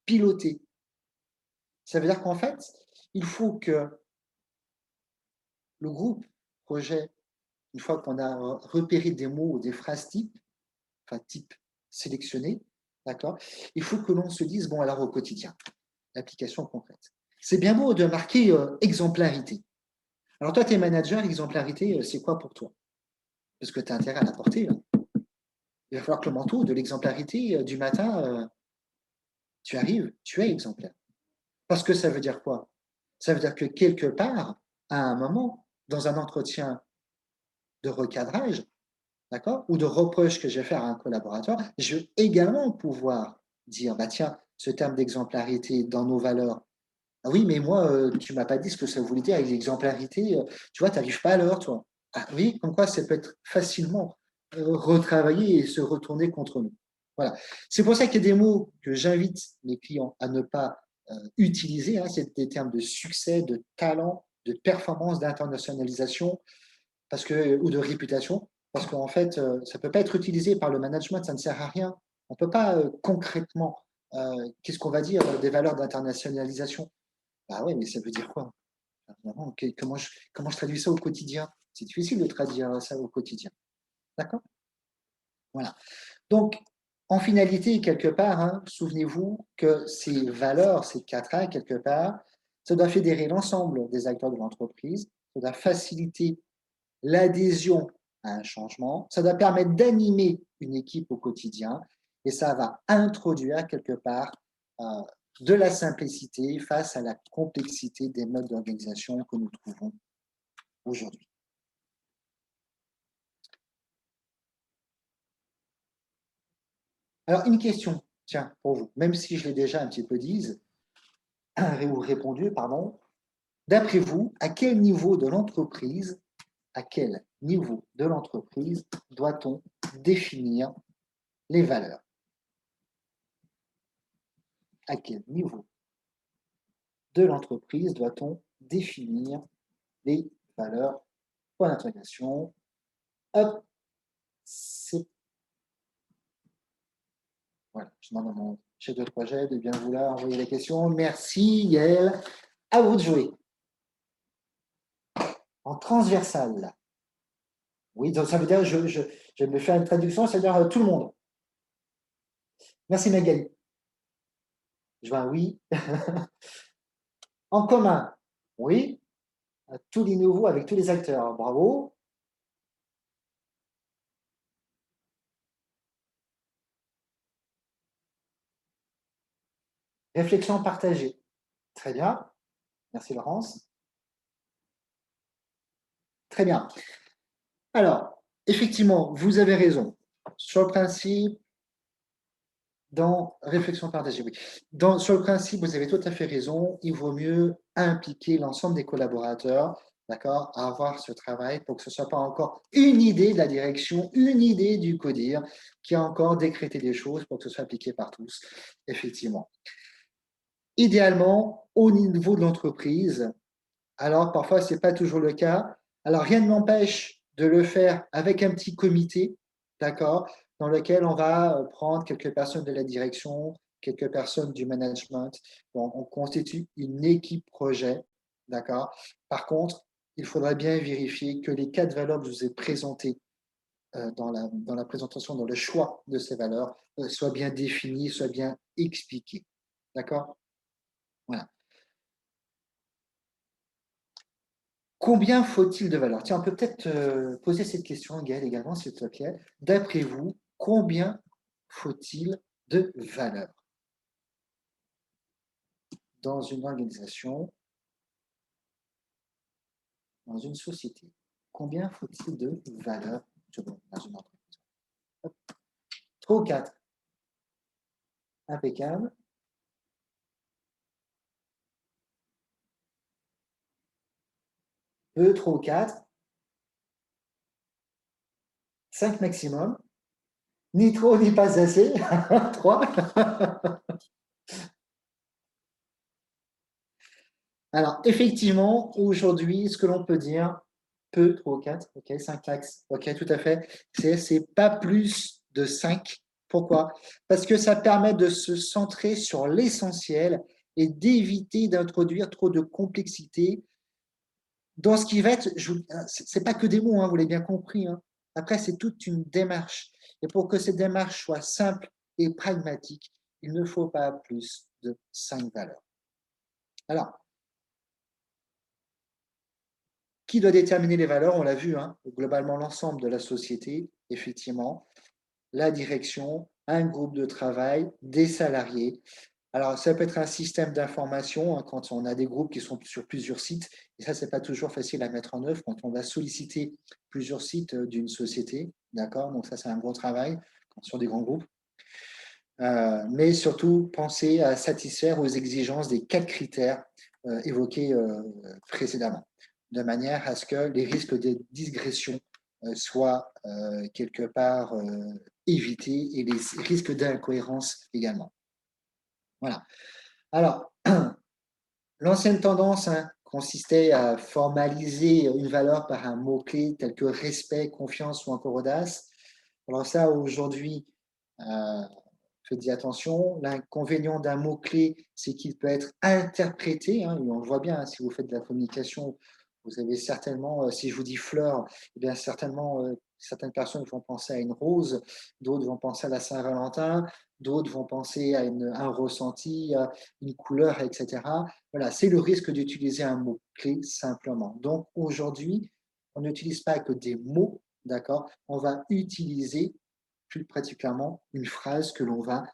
pilotée. Ça veut dire qu'en fait, il faut que le groupe projet, une fois qu'on a repéré des mots ou des phrases types, enfin type sélectionnés, d'accord, il faut que l'on se dise, bon, alors au quotidien, l'application concrète. C'est bien beau de marquer exemplarité. Alors toi, tu es manager, l'exemplarité, c'est quoi pour toi? Parce que tu as intérêt à l'apporter. Il va falloir que le manteau de l'exemplarité du matin, tu arrives, tu es exemplaire. Parce que ça veut dire quoi? Ça veut dire que quelque part, à un moment, dans un entretien de recadrage, d'accord, ou de reproche que je vais faire à un collaborateur, je vais également pouvoir dire, bah tiens, ce terme d'exemplarité dans nos valeurs, ah oui, mais moi, tu m'as pas dit ce que ça voulait dire avec l'exemplarité, tu vois, tu n'arrives pas à l'heure, toi. Ah oui, comme quoi ça peut être facilement retravaillé et se retourner contre nous. Voilà. C'est pour ça qu'il y a des mots que j'invite mes clients à ne pas utiliser, hein, c'est des termes de succès, de talent, de performance, d'internationalisation, parce que, ou de réputation, parce qu'en fait, ça ne peut pas être utilisé par le management, ça ne sert à rien. On ne peut pas concrètement, qu'est-ce qu'on va dire, des valeurs d'internationalisation. Ah ouais, mais ça veut dire quoi? Comment je traduis ça au quotidien? C'est difficile de traduire ça au quotidien. D'accord? Voilà. Donc, en finalité, quelque part, hein, souvenez-vous que ces valeurs, ces 4A, quelque part, ça doit fédérer l'ensemble des acteurs de l'entreprise, ça doit faciliter l'adhésion à un changement, ça doit permettre d'animer une équipe au quotidien et ça va introduire quelque part de la simplicité face à la complexité des modes d'organisation que nous trouvons aujourd'hui. Alors, une question, tiens, pour vous, même si je l'ai déjà un petit peu dit, ou répondu, pardon, d'après vous, à quel niveau de l'entreprise doit-on définir les valeurs? À quel niveau de l'entreprise doit-on définir les valeurs? Point d'interrogation. Hop, c'est voilà, je demande à mon chef de projet de bien vouloir envoyer la question. Merci Yael, à vous de jouer. En transversal. Oui, donc ça veut dire, je vais me faire une traduction, c'est-à-dire tout le monde. Merci Magali. Je vois un oui. En commun, oui. À tous les niveaux avec tous les acteurs. Bravo. Réflexion partagée. Très bien. Merci Laurence. Très bien. Alors, effectivement, vous avez raison. Sur le principe, dans réflexion partagée, oui. Sur le principe, vous avez tout à fait raison. Il vaut mieux impliquer l'ensemble des collaborateurs, d'accord, à avoir ce travail pour que ce ne soit pas encore une idée de la direction, une idée du CODIR qui a encore décrété des choses pour que ce soit appliqué par tous, effectivement. Idéalement, au niveau de l'entreprise, alors parfois, ce n'est pas toujours le cas. Alors, rien ne m'empêche de le faire avec un petit comité, d'accord, dans lequel on va prendre quelques personnes de la direction, quelques personnes du management. Bon, on constitue une équipe projet, d'accord. Par contre, il faudra bien vérifier que les 4 valeurs que je vous ai présentées dans la présentation, dans le choix de ces valeurs, soient bien définies, soient bien expliquées. D'accord? Voilà. Combien faut-il de valeurs? Tiens, on peut peut-être poser cette question, Gaël, également, s'il te plaît. D'après vous, combien faut-il de valeurs dans une organisation, dans une société? Combien faut-il de valeurs dans une entreprise? 3 ou 4? Impeccable. 2, 3 ou 4? 5 maximum. Ni trop, ni pas assez. 3. Alors, effectivement, aujourd'hui, ce que l'on peut dire, peu, 3 ou 4, ok, 5 max, ok, tout à fait, c'est pas plus de 5. Pourquoi? Parce que ça permet de se centrer sur l'essentiel et d'éviter d'introduire trop de complexité dans ce qui va être, c'est pas que des mots, hein, vous l'avez bien compris, hein. Après, c'est toute une démarche. Et pour que cette démarche soit simple et pragmatique, il ne faut pas plus de 5 valeurs. Alors, qui doit déterminer les valeurs? On l'a vu, hein, globalement l'ensemble de la société, effectivement, la direction, un groupe de travail, des salariés. Alors, ça peut être un système d'information, hein, quand on a des groupes qui sont sur plusieurs sites. Et ça, c'est pas toujours facile à mettre en œuvre quand on va solliciter plusieurs sites d'une société. D'accord? Donc, ça, c'est un gros travail sur des grands groupes. Mais surtout, penser à satisfaire aux exigences des 4 critères évoqués précédemment, de manière à ce que les risques de digression soient quelque part évités et les risques d'incohérence également. Voilà. Alors, l'ancienne tendance, hein, consistait à formaliser une valeur par un mot-clé tel que respect, confiance ou encore audace. Alors ça, aujourd'hui, faites-y attention. L'inconvénient d'un mot-clé, c'est qu'il peut être interprété, hein, et on le voit bien, hein, si vous faites de la communication, vous avez certainement, si je vous dis fleur, eh bien certainement, certaines personnes vont penser à une rose, d'autres vont penser à la Saint-Valentin, d'autres vont penser à un ressenti, à une couleur, etc. Voilà, c'est le risque d'utiliser un mot-clé simplement. Donc aujourd'hui, on n'utilise pas que des mots, d'accord? On va utiliser plus particulièrement une phrase que l'on va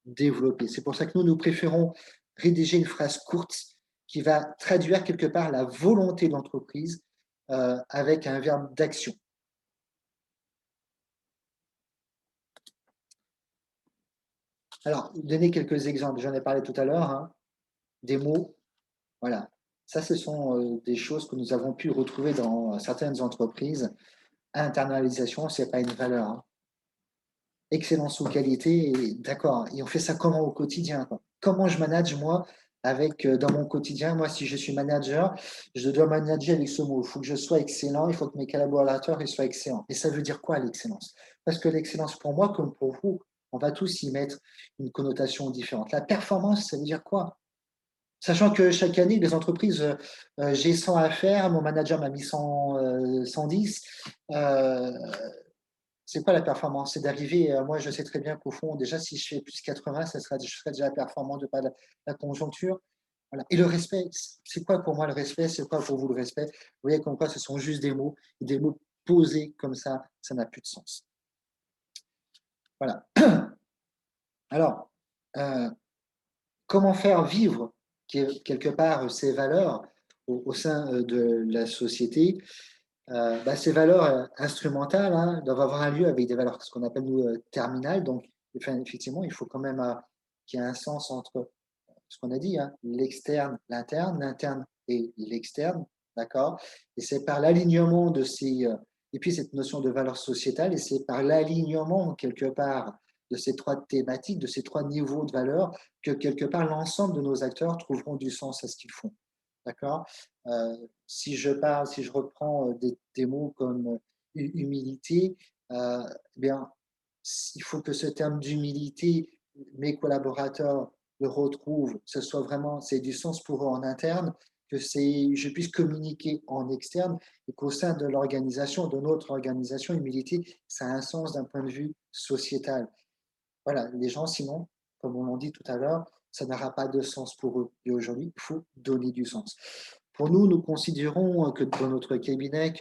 développer. C'est pour ça que nous préférons rédiger une phrase courte qui va traduire quelque part la volonté de l'entreprise avec un verbe d'action. Alors, donner quelques exemples, j'en ai parlé tout à l'heure, hein, des mots, voilà. Ça, ce sont des choses que nous avons pu retrouver dans certaines entreprises. Internalisation, ce n'est pas une valeur, hein. Excellence ou qualité, d'accord. Et on fait ça comment au quotidien, quoi. Comment je manage, moi, avec dans mon quotidien, moi, si je suis manager, je dois manager avec ce mot. Il faut que je sois excellent, il faut que mes collaborateurs ils soient excellents. Et ça veut dire quoi, l'excellence? Parce que l'excellence, pour moi, comme pour vous, on va tous y mettre une connotation différente. La performance, ça veut dire quoi? Sachant que chaque année, les entreprises, j'ai 100 à faire, mon manager m'a mis 110. C'est quoi la performance? C'est d'arriver, moi je sais très bien qu'au fond, déjà si je fais plus 80, je serai déjà performant de par la conjoncture. Voilà. Et le respect, c'est quoi pour moi le respect? C'est quoi pour vous le respect? Vous voyez comme quoi ce sont juste des mots posés comme ça n'a plus de sens. Voilà. Alors, comment faire vivre quelque part ces valeurs au sein de la société? Ces valeurs instrumentales, hein, doivent avoir un lieu avec des valeurs, ce qu'on appelle nous terminales. Donc, enfin, effectivement, il faut quand même qu'il y ait un sens entre ce qu'on a dit, hein, l'externe, l'interne et l'externe, d'accord? Et c'est par l'alignement de et puis cette notion de valeur sociétale, et c'est par l'alignement quelque part de ces 3 thématiques, de ces 3 niveaux de valeur, que quelque part l'ensemble de nos acteurs trouveront du sens à ce qu'ils font, d'accord? Si je reprends des mots comme humilité, eh bien, il faut que ce terme d'humilité, mes collaborateurs le retrouvent, que ce soit vraiment, c'est du sens pour eux en interne, que je puisse communiquer en externe et qu'au sein de l'organisation, de notre organisation, humilité, ça a un sens d'un point de vue sociétal. Voilà, les gens, sinon, comme on l'a dit tout à l'heure, ça n'aura pas de sens pour eux. Et aujourd'hui, il faut donner du sens. Pour nous, nous considérons que dans notre cabinet,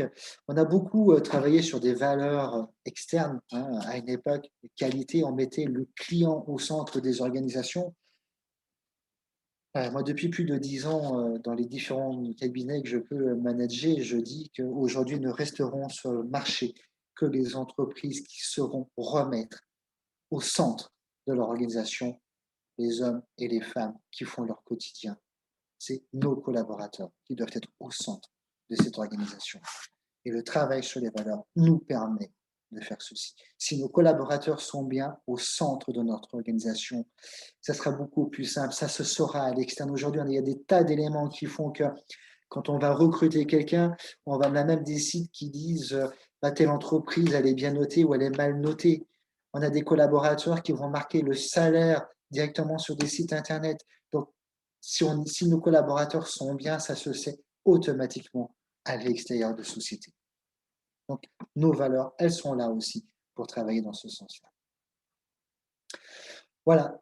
on a beaucoup travaillé sur des valeurs externes, hein. À une époque, qualité, on mettait le client au centre des organisations. Moi, depuis plus de 10 ans, dans les différents cabinets que je peux manager, je dis qu'aujourd'hui ne resteront sur le marché que les entreprises qui sauront remettre au centre de leur organisation les hommes et les femmes qui font leur quotidien. C'est nos collaborateurs qui doivent être au centre de cette organisation. Et le travail sur les valeurs nous permet de faire ceci. Si nos collaborateurs sont bien au centre de notre organisation, ça sera beaucoup plus simple, ça se saura à l'externe. Aujourd'hui, il y a des tas d'éléments qui font que quand on va recruter quelqu'un, on a même des sites qui disent telle entreprise, elle est bien notée ou elle est mal notée. On a des collaborateurs qui vont marquer le salaire directement sur des sites Internet. Donc, si nos collaborateurs sont bien, ça se sait automatiquement à l'extérieur de la société. Donc, nos valeurs, elles sont là aussi pour travailler dans ce sens-là. Voilà.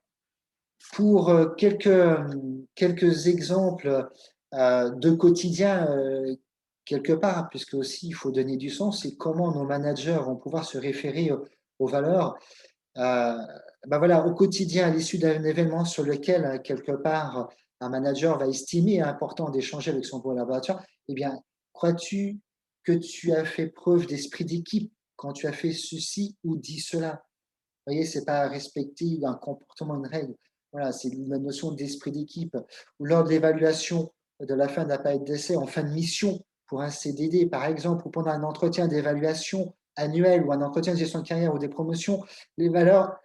Pour quelques exemples de quotidien, quelque part, puisque aussi il faut donner du sens, et comment nos managers vont pouvoir se référer aux valeurs. ben voilà, au quotidien, à l'issue d'un événement sur lequel, quelque part, un manager va estimer important d'échanger avec son collaborateur, eh bien, crois-tu que tu as fait preuve d'esprit d'équipe quand tu as fait ceci ou dit cela? Vous voyez, c'est pas respecter un comportement, une règle. Voilà, c'est la notion d'esprit d'équipe. Ou lors de l'évaluation de la fin d'un période d'essai en fin de mission pour un CDD, par exemple, ou pendant un entretien d'évaluation annuel ou un entretien de gestion de carrière ou des promotions, les valeurs,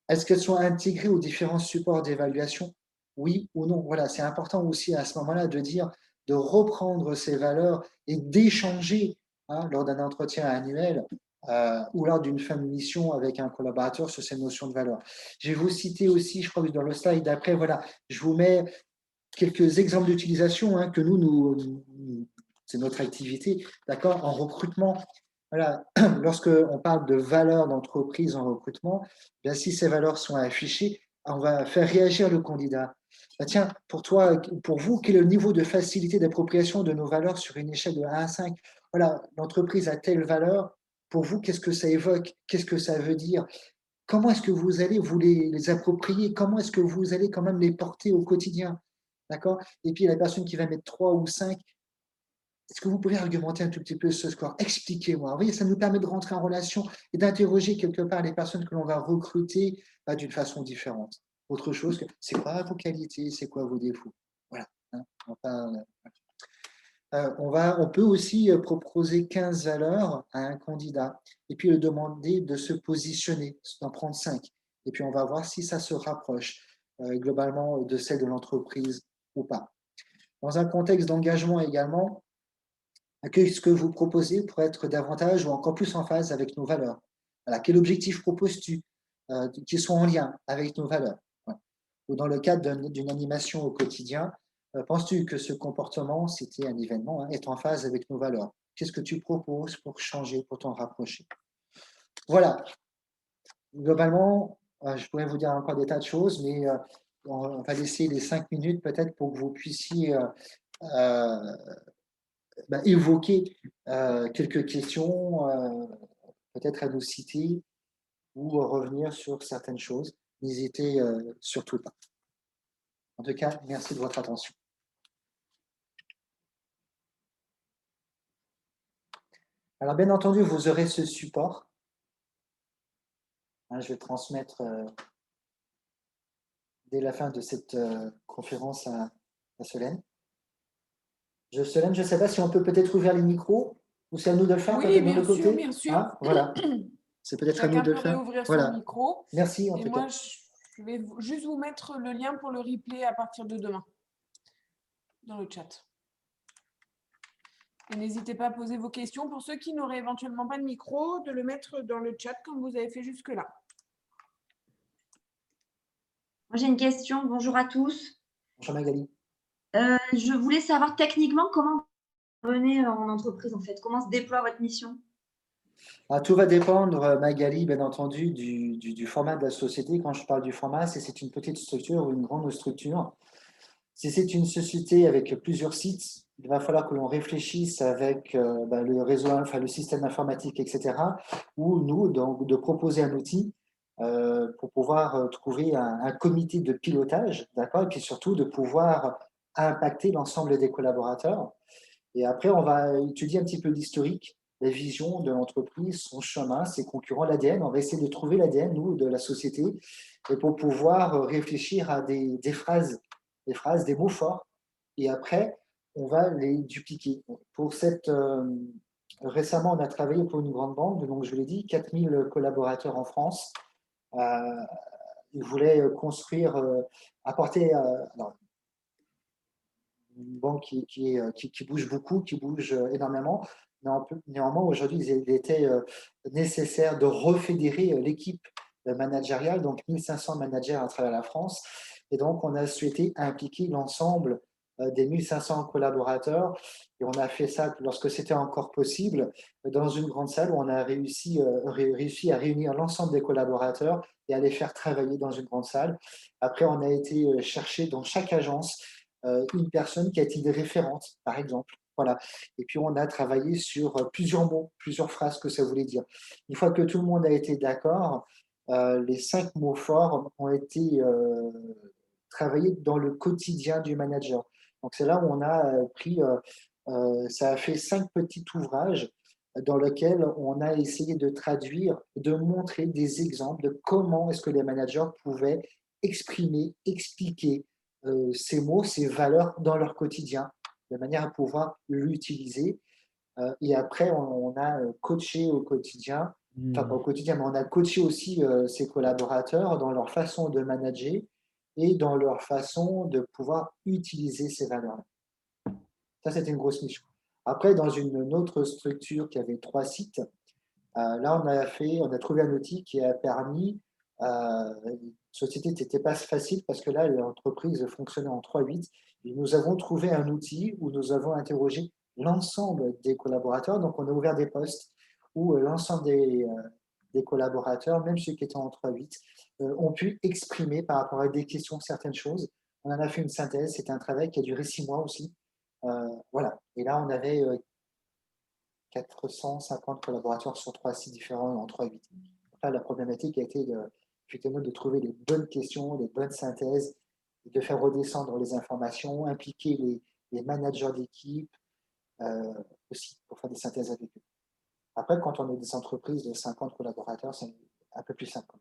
est-ce qu'elles sont intégrées aux différents supports d'évaluation? Oui ou non? Voilà, c'est important aussi à ce moment-là de dire, de reprendre ces valeurs et d'échanger lors d'un entretien annuel ou lors d'une fin de mission avec un collaborateur sur ces notions de valeurs. Je vais vous citer aussi, je crois que dans le slide d'après, voilà, je vous mets quelques exemples d'utilisation que c'est notre activité, d'accord, en recrutement. Voilà, lorsqu'on parle de valeurs d'entreprise en recrutement, bien, si ces valeurs sont affichées, on va faire réagir le candidat. Bah, tiens, pour toi, pour vous, quel est le niveau de facilité d'appropriation de nos valeurs sur une échelle de 1 à 5? Voilà, l'entreprise a telle valeur. Pour vous, qu'est-ce que ça évoque? Qu'est-ce que ça veut dire? Comment est-ce que vous allez vous les approprier? Comment est-ce que vous allez quand même les porter au quotidien? D'accord? Et puis la personne qui va mettre 3 ou 5, est-ce que vous pourriez argumenter un tout petit peu ce score? Expliquez-moi. Vous voyez, ça nous permet de rentrer en relation et d'interroger quelque part les personnes que l'on va recruter d'une façon différente. Autre chose que, c'est quoi vos qualités? C'est quoi vos défauts? Voilà. On peut aussi proposer 15 valeurs à un candidat et puis le demander de se positionner, d'en prendre 5. Et puis on va voir si ça se rapproche globalement de celle de l'entreprise ou pas. Dans un contexte d'engagement également, qu'est-ce que vous proposez pour être davantage ou encore plus en phase avec nos valeurs? Voilà, quel objectif proposes-tu qui sont en lien avec nos valeurs? Voilà. Ou dans le cadre d'une animation au quotidien, penses-tu que ce comportement, c'était un événement, est en phase avec nos valeurs? Qu'est-ce que tu proposes pour changer, pour t'en rapprocher? Voilà, globalement, je pourrais vous dire encore des tas de choses, mais on va laisser les 5 minutes peut-être pour que vous puissiez évoquer quelques questions, peut-être à nous citer ou revenir sur certaines choses. N'hésitez surtout pas. En tout cas, merci de votre attention. Alors, bien entendu, vous aurez ce support. Je vais transmettre dès la fin de cette conférence à Solène. Solène, je ne sais pas si on peut peut-être ouvrir les micros ou c'est à nous de le faire Oui, peut-être de bien notre sûr, côté. bien sûr. Voilà, c'est peut-être à nous Chacun de le peut faire. réouvrir son Voilà, micro. merci en Et tout cas. moi, je vais juste vous mettre le lien pour le replay à partir de demain dans le chat. Et n'hésitez pas à poser vos questions. Pour ceux qui n'auraient éventuellement pas de micro, de le mettre dans le chat comme vous avez fait jusque-là. Moi, j'ai une question. Bonjour à tous. Bonjour Magali. Je voulais savoir techniquement comment vous venez en entreprise, en fait. Comment se déploie votre mission? Tout va dépendre, Magali, bien entendu, du format de la société. Quand je parle du format, c'est une petite structure ou une grande structure. Si c'est une société avec plusieurs sites, il va falloir que l'on réfléchisse avec le réseau, enfin le système informatique, etc. Ou nous, donc, de proposer un outil pour pouvoir trouver un comité de pilotage, d'accord, et puis surtout de pouvoir impacter l'ensemble des collaborateurs. Et après, on va étudier un petit peu l'historique, la vision de l'entreprise, son chemin, ses concurrents, l'ADN. On va essayer de trouver l'ADN, nous, de la société, et pour pouvoir réfléchir à des phrases, des mots forts. Et après, on va les dupliquer. Récemment, on a travaillé pour une grande banque, donc je vous l'ai dit, 4000 collaborateurs en France. Ils voulaient construire, apporter, alors, une banque qui bouge beaucoup, qui bouge énormément. Néanmoins, aujourd'hui, il était nécessaire de refédérer l'équipe managériale, donc 1500 managers à travers la France. Et donc, on a souhaité impliquer l'ensemble des 1500 collaborateurs. Et on a fait ça lorsque c'était encore possible, dans une grande salle où on a réussi à réunir l'ensemble des collaborateurs et à les faire travailler dans une grande salle. Après, on a été chercher dans chaque agence une personne qui a été référente, par exemple. Voilà. Et puis, on a travaillé sur plusieurs mots, plusieurs phrases que ça voulait dire. Une fois que tout le monde a été d'accord, les 5 mots forts ont été travaillés dans le quotidien du manager. Donc, c'est là où on a ça a fait 5 petits ouvrages dans lesquels on a essayé de traduire, de montrer des exemples de comment est-ce que les managers pouvaient exprimer, expliquer ces mots, ces valeurs dans leur quotidien, de manière à pouvoir l'utiliser. Et après, on a coaché au quotidien, enfin pas au quotidien, mais on a coaché aussi ses collaborateurs dans leur façon de manager et dans leur façon de pouvoir utiliser ces valeurs-là. Ça, c'était une grosse mission. Après, dans une autre structure qui avait 3 sites, là, on a trouvé un outil qui a permis, la société n'était pas facile parce que là, l'entreprise fonctionnait en 3-8. Et nous avons trouvé un outil où nous avons interrogé l'ensemble des collaborateurs. Donc, on a ouvert des postes où l'ensemble des collaborateurs, même ceux qui étaient en 3-8, ont pu exprimer par rapport à des questions certaines choses. On en a fait une synthèse. C'était un travail qui a duré 6 mois aussi. Voilà. Et là, on avait 450 collaborateurs sur 3 sites différents en 3-8. Là, la problématique a été effectivement de trouver les bonnes questions, les bonnes synthèses, de faire redescendre les informations, impliquer les managers d'équipe aussi pour faire des synthèses avec eux. Après, quand on est des entreprises de 50 collaborateurs, c'est un peu plus simple.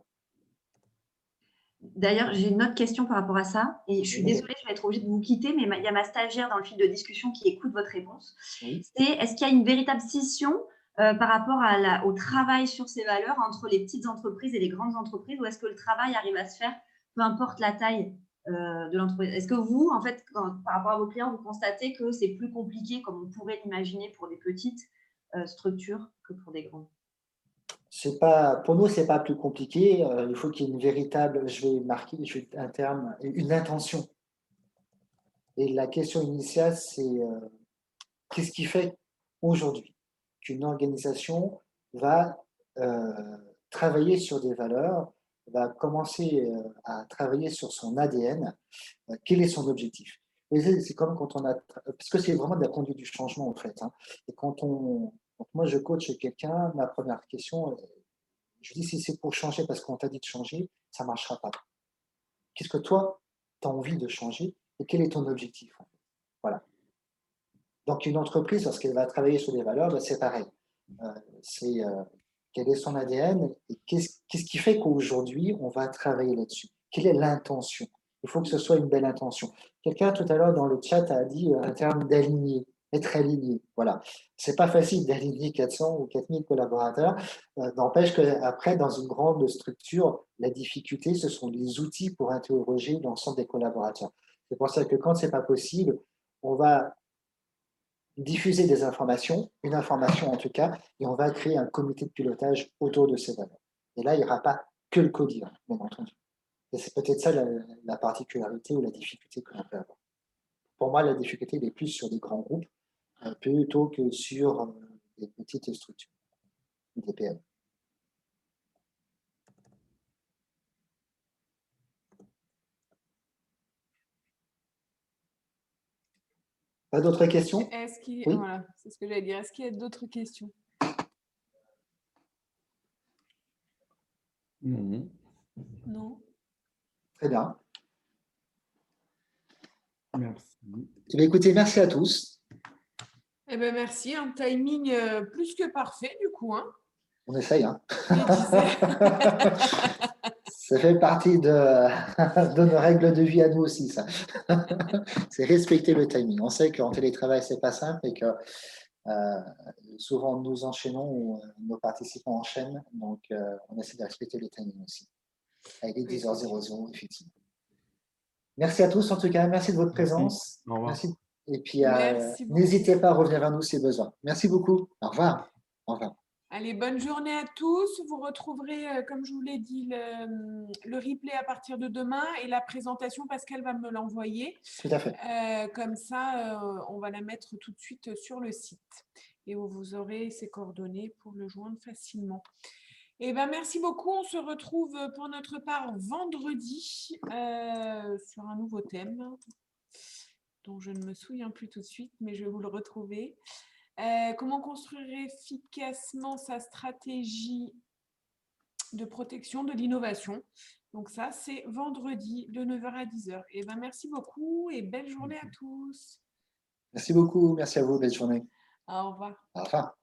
D'ailleurs, j'ai une autre question par rapport à ça, et je suis Oui. désolée, je vais être obligée de vous quitter, mais il y a ma stagiaire dans le fil de discussion qui écoute votre réponse. Oui. C'est est-ce qu'il y a une véritable scission par rapport au travail sur ces valeurs entre les petites entreprises et les grandes entreprises, ou est-ce que le travail arrive à se faire, peu importe la taille de l'entreprise? Est-ce que vous, en fait, par rapport à vos clients, vous constatez que c'est plus compliqué, comme on pourrait l'imaginer, pour des petites structures que pour des grandes? Pour nous, c'est pas plus compliqué. Il faut qu'il y ait une véritable, je vais un terme, une intention. Et la question initiale, c'est qu'est-ce qui fait aujourd'hui qu'une organisation va travailler sur des valeurs, va commencer à travailler sur son ADN, quel est son objectif? C'est comme quand on a, parce que c'est vraiment de la conduite du changement en fait. Hein. Et quand moi je coach quelqu'un, ma première question, je dis si c'est pour changer parce qu'on t'a dit de changer, ça ne marchera pas. Qu'est-ce que toi, tu as envie de changer et quel est ton objectif? Voilà. Donc, une entreprise, lorsqu'elle va travailler sur des valeurs, ben, c'est pareil. C'est quel est son ADN et qu'est-ce qui fait qu'aujourd'hui, on va travailler là-dessus? Quelle est l'intention? Il faut que ce soit une belle intention. Quelqu'un tout à l'heure dans le chat a dit un terme d'aligner, être aligné. Voilà. C'est pas facile d'aligner 400 ou 4000 collaborateurs. N'empêche qu'après, dans une grande structure, la difficulté, ce sont les outils pour interroger l'ensemble des collaborateurs. C'est pour ça que quand c'est pas possible, on va diffuser des informations, une information en tout cas, et on va créer un comité de pilotage autour de ces valeurs. Et là, il n'y aura pas que le codir, bien entendu. Et c'est peut-être ça la particularité ou la difficulté que l'on peut avoir. Pour moi, la difficulté elle est plus sur des grands groupes plutôt que sur des petites structures, des PME. Pas d'autres questions? Oui. Voilà, c'est ce que j'allais dire. Est-ce qu'il y a d'autres questions? Non. Non. Très bien. Merci. Eh bien, écoutez, merci à tous. Eh ben merci, un timing plus que parfait du coup. Hein. On essaye. Hein. Je disais. Ça fait partie de nos règles de vie à nous aussi, ça. C'est respecter le timing. On sait qu'en télétravail, c'est pas simple et que souvent nous enchaînons ou nos participants enchaînent. Donc, on essaie de respecter le timing aussi. Avec les 10h00, effectivement. Merci à tous, en tout cas. Merci de votre présence. Au revoir. Merci. Et puis, Beaucoup. n'hésitez pas à revenir vers nous si besoin. Merci beaucoup. Au revoir. Au revoir. Allez, bonne journée à tous. Vous retrouverez, comme je vous l'ai dit, le replay à partir de demain et la présentation, Pascal va me l'envoyer. Tout à fait. Comme ça, on va la mettre tout de suite sur le site et vous aurez ses coordonnées pour le joindre facilement. Eh ben, merci beaucoup. On se retrouve pour notre part vendredi sur un nouveau thème dont je ne me souviens plus tout de suite, mais je vais vous le retrouver. Comment construire efficacement sa stratégie de protection de l'innovation. Donc ça, c'est vendredi de 9 h à 10 h. Et ben, merci beaucoup et belle journée à tous. Merci beaucoup. Merci à vous. Belle journée. Au revoir. Au revoir.